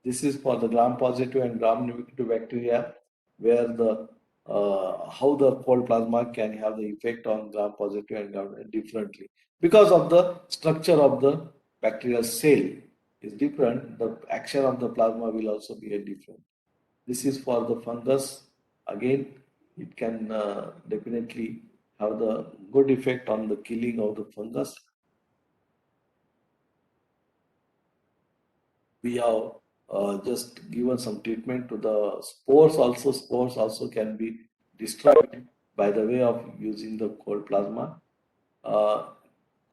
This is for the gram-positive and gram-negative bacteria, where the how the cold plasma can have the effect on gram-positive and gram differently because of the structure of the bacterial cell is different. The action of the plasma will also be a different. This is for the fungus. Again, it can definitely have the good effect on the killing of the fungus. We have just given some treatment to the spores also. Spores also can be destroyed by the way of using the cold plasma. Uh,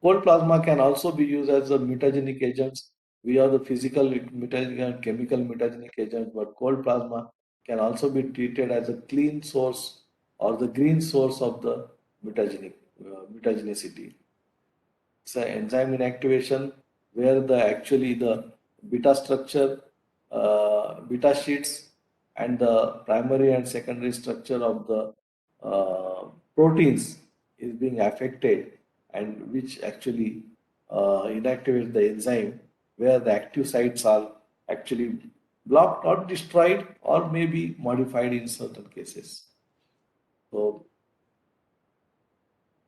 Cold plasma can also be used as a mutagenic agents. We have the physical mutagenic and chemical mutagenic agents, but cold plasma can also be treated as a clean source or the green source of the mutagenicity. It's an enzyme inactivation where the actually the beta structure, beta sheets, and the primary and secondary structure of the proteins is being affected, and which actually inactivates the enzyme where the active sites are actually blocked or destroyed or maybe modified in certain cases. So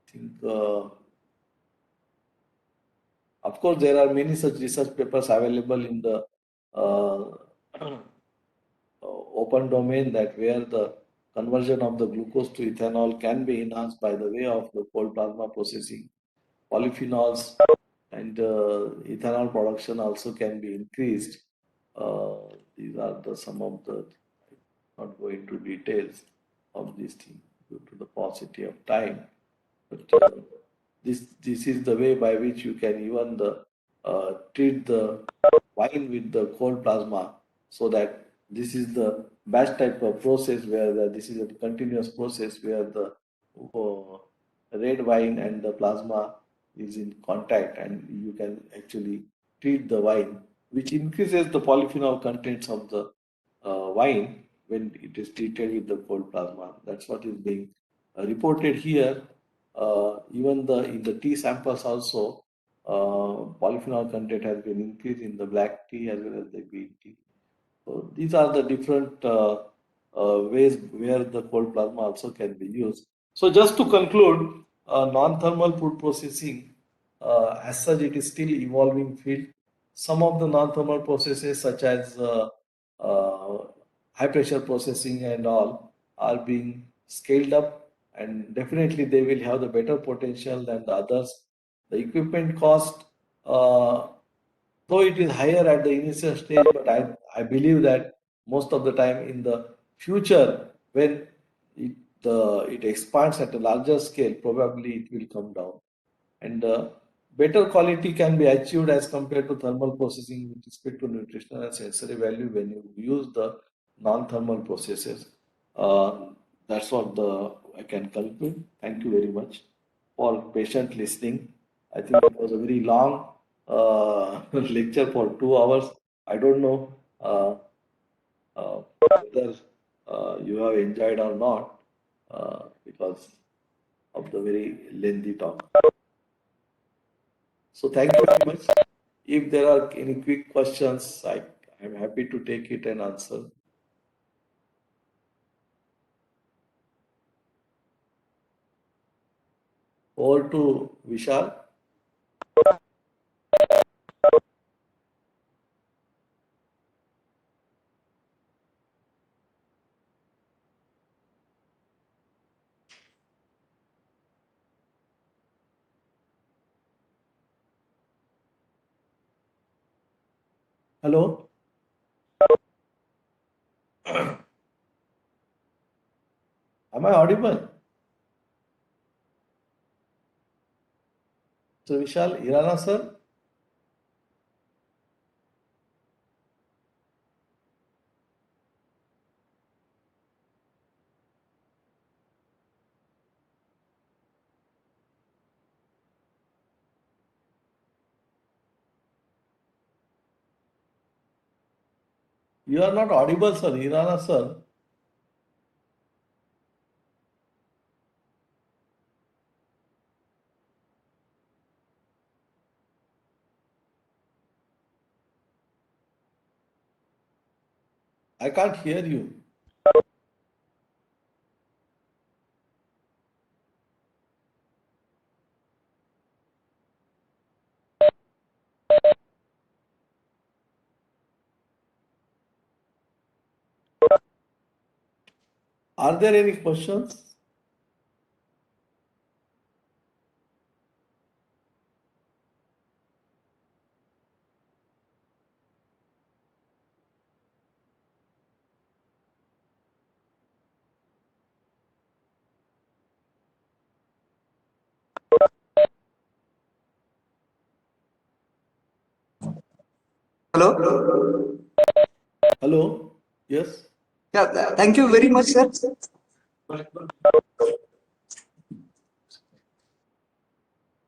I think. Of course, there are many such research papers available in the open domain that where the conversion of the glucose to ethanol can be enhanced by the way of the cold plasma processing. Polyphenols and ethanol production also can be increased These are some of the, not go into details of these things due to the paucity of time. But this is the way by which you can even treat the wine with the cold plasma, so that this is the batch type of process where this is a continuous process where the uh, red wine and the plasma is in contact, and you can actually treat the wine, which increases the polyphenol contents of the wine when it is treated with the cold plasma. That's what is being reported here. Even in the tea samples also, polyphenol content has been increased in the black tea as well as the green tea. So these are the different ways where the cold plasma also can be used. So just to conclude, non-thermal food processing, as such, it is still evolving field. Some of the non-thermal processes, such as uh, high pressure processing and all, are being scaled up, and definitely they will have the better potential than the others. The equipment cost, though it is higher at the initial stage, but I believe that most of the time in the future, when it, it expands at a larger scale, probably it will come down. And better quality can be achieved as compared to thermal processing with respect to nutritional and sensory value when you use the non-thermal processes. Uh, that's what I can conclude. Thank you very much for patient listening. I think it was a very long lecture for 2 hours. I don't know whether you have enjoyed or not because of the very lengthy talk. So thank you very much. If there are any quick questions, I'm happy to take it and answer. Over to Vishal. Hello, am I audible? So Vishal, Irana sir, you are not audible, sir. Irana sir, I can't hear you. Are there any questions? Hello. Hello, yes. Yeah, thank you very much, sir.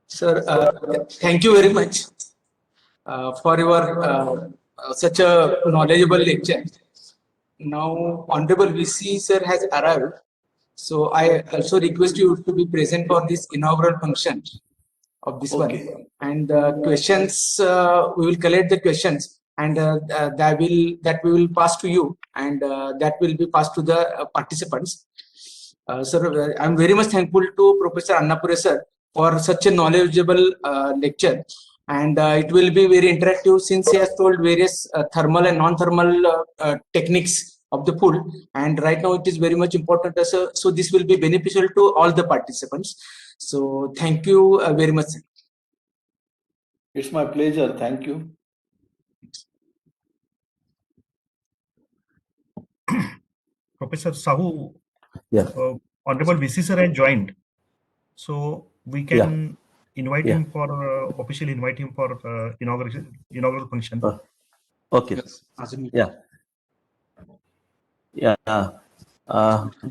Sir, thank you very much for your such a knowledgeable lecture. Now, Honorable VC sir has arrived, so I also request you to be present for this inaugural function of this one. Okay. And questions, we will collect the questions, and that we will pass to you, and that will be passed to the participants. Sir, I'm very much thankful to Professor Annapure sir for such a knowledgeable lecture, and it will be very interactive since he has told various thermal and non-thermal techniques of the pool, and right now it is very much important. So this will be beneficial to all the participants. So thank you very much, sir. It's my pleasure. Thank you. Professor Sahu, Yeah. Honorable VC sir has joined, so we Yeah. can invite Yeah. him for officially invite him for inaugural function. Okay. Yes. Azmi. Yeah. Yeah.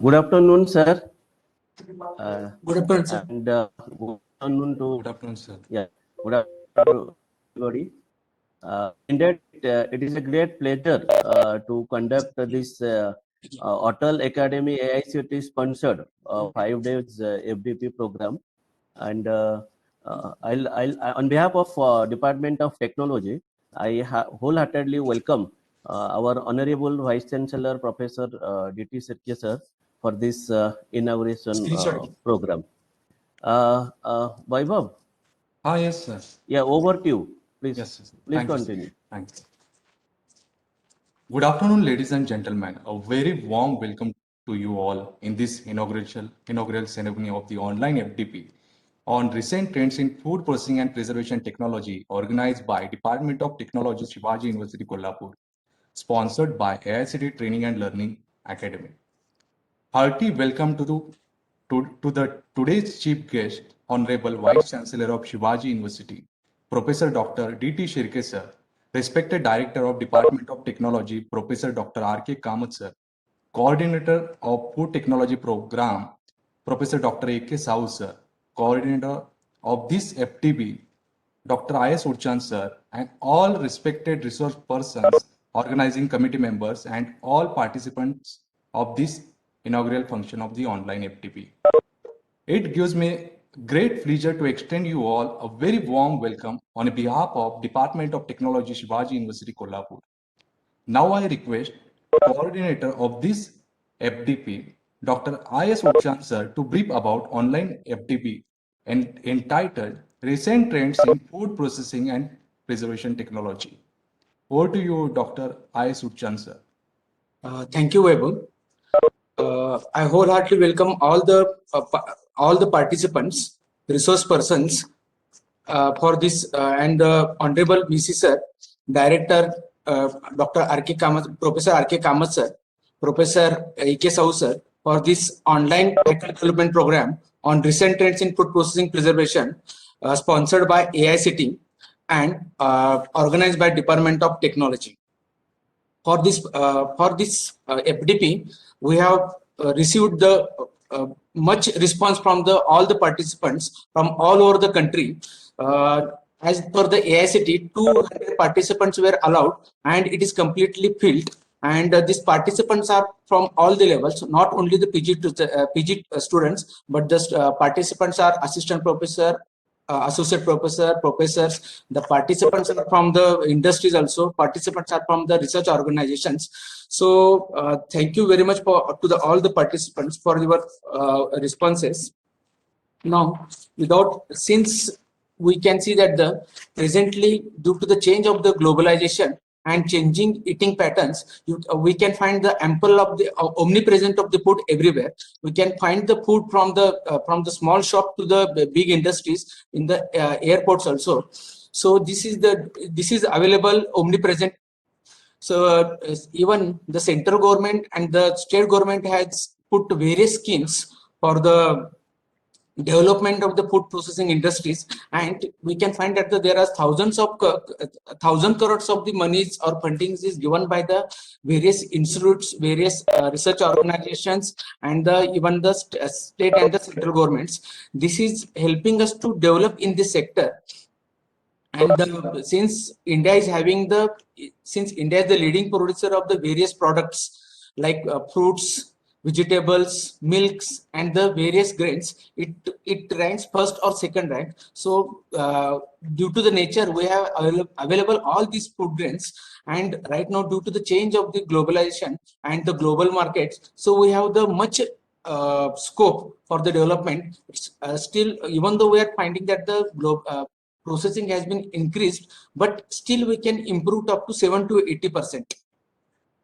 Good afternoon, sir. Good afternoon, sir. And good afternoon to Good afternoon, sir. yeah. Good afternoon to everybody. Indeed, it is a great pleasure to conduct this Hotel Academy AICT sponsored 5 days FDP program. And on behalf of Department of Technology, I wholeheartedly welcome our Honorable Vice Chancellor Professor D.T. Sirke sir for this inauguration Screenshot. program. Vaibhav, Yes, sir. yeah, over to you. Please, Yes, sir. please Thank you, sir. continue. Thanks. Good afternoon, ladies and gentlemen. A very warm welcome to you all in this inaugural ceremony of the online FDP on recent trends in food processing and preservation technology, organized by Department of Technology, Shivaji University, Kolhapur, sponsored by AICT Training and Learning Academy. Hearty welcome to today's chief guest, Honorable Vice Chancellor of Shivaji University, Professor Dr. D.T. Shirke sir, respected Director of Department of Technology, Professor Dr. R.K. Kamath sir, Coordinator of Food Technology Program, Professor Dr. A.K. Sahu sir, Coordinator of this FTB, Dr. I.S. Urchan sir, and all respected resource persons, organizing committee members, and all participants of this inaugural function of the online FTP. It gives me great pleasure to extend you all a very warm welcome on behalf of Department of Technology, Shivaji University, Kolhapur. Now I request coordinator of this FDP, Dr. I.S. Urchan sir, to brief about online FDP and entitled Recent Trends in Food Processing and Preservation Technology. Over to you, Dr. I.S. Urchan sir. Thank you, Vaibhav. I wholeheartedly welcome all the participants, resource persons for this and Honorable VC sir, Director Dr. R.K. Kamath, Professor R.K. Kamath sir, Professor A.K. Sahu sir for this online faculty development program on recent trends in food processing preservation, sponsored by AICT and organized by Department of Technology. For this FDP, we have received the much response from all the participants from all over the country. As per the AICT, 200 participants were allowed, and it is completely filled. And these participants are from all the levels, not only the PG students, but the participants are assistant professor, associate professor, professors. The participants are from the industries also. Participants are from the research organizations. So thank you very much to all the participants for your responses. Now, since we can see that presently, due to the change of the globalization and changing eating patterns, we can find the ample of the omnipresent of the food everywhere. We can find the food from the small shop to the big industries in the airports also. So this is available omnipresent. So even the central government and the state government has put various schemes for the development of the food processing industries, and we can find that there are thousand crores of the monies or fundings is given by the various institutes, various research organizations, and even the state and the central governments. This is helping us to develop in this sector. And since India is the leading producer of the various products like fruits, vegetables, milks, and the various grains, it ranks first or second rank. So due to the nature, we have available all these food grains. And right now, due to the change of the globalization and the global markets, so we have the much scope for the development. Still, even though we are finding that the processing has been increased, but still we can improve up to 7 to 80%.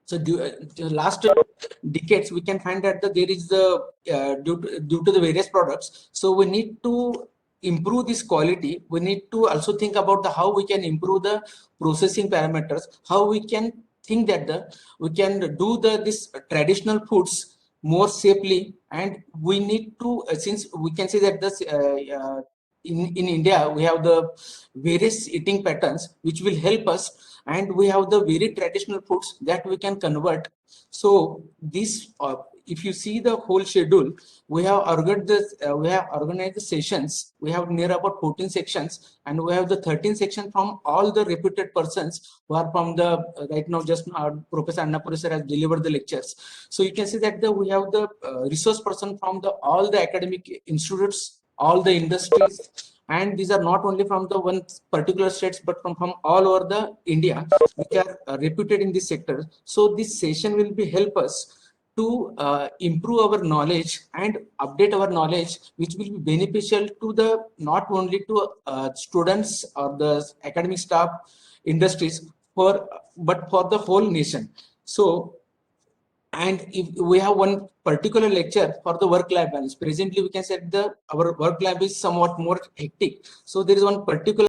So the last decades, we can find that there is due to the various products. So we need to improve this quality. We need to also think about how we can improve the processing parameters, how we can think that we can do this traditional foods more safely, and we need to since we can say that in India we have the various eating patterns which will help us, and we have the very traditional foods that we can convert. So this if you see the whole schedule, we have organized the sessions. We have near about 14 sections, and we have the 13 section from all the reputed persons who are from the right now. Just Professor Annapure sir has delivered the lectures. So you can see that we have the resource person from all the academic institutes, all the industries, and these are not only from the one particular states but from all over the India, which are reputed in this sector. So this session will be help us to improve our knowledge and update our knowledge, which will be beneficial to the not only to students or the academic staff, industries, but for the whole nation. So, and if we have one particular lecture for the work-life balance, presently we can say our work life is somewhat more hectic. So there is one particular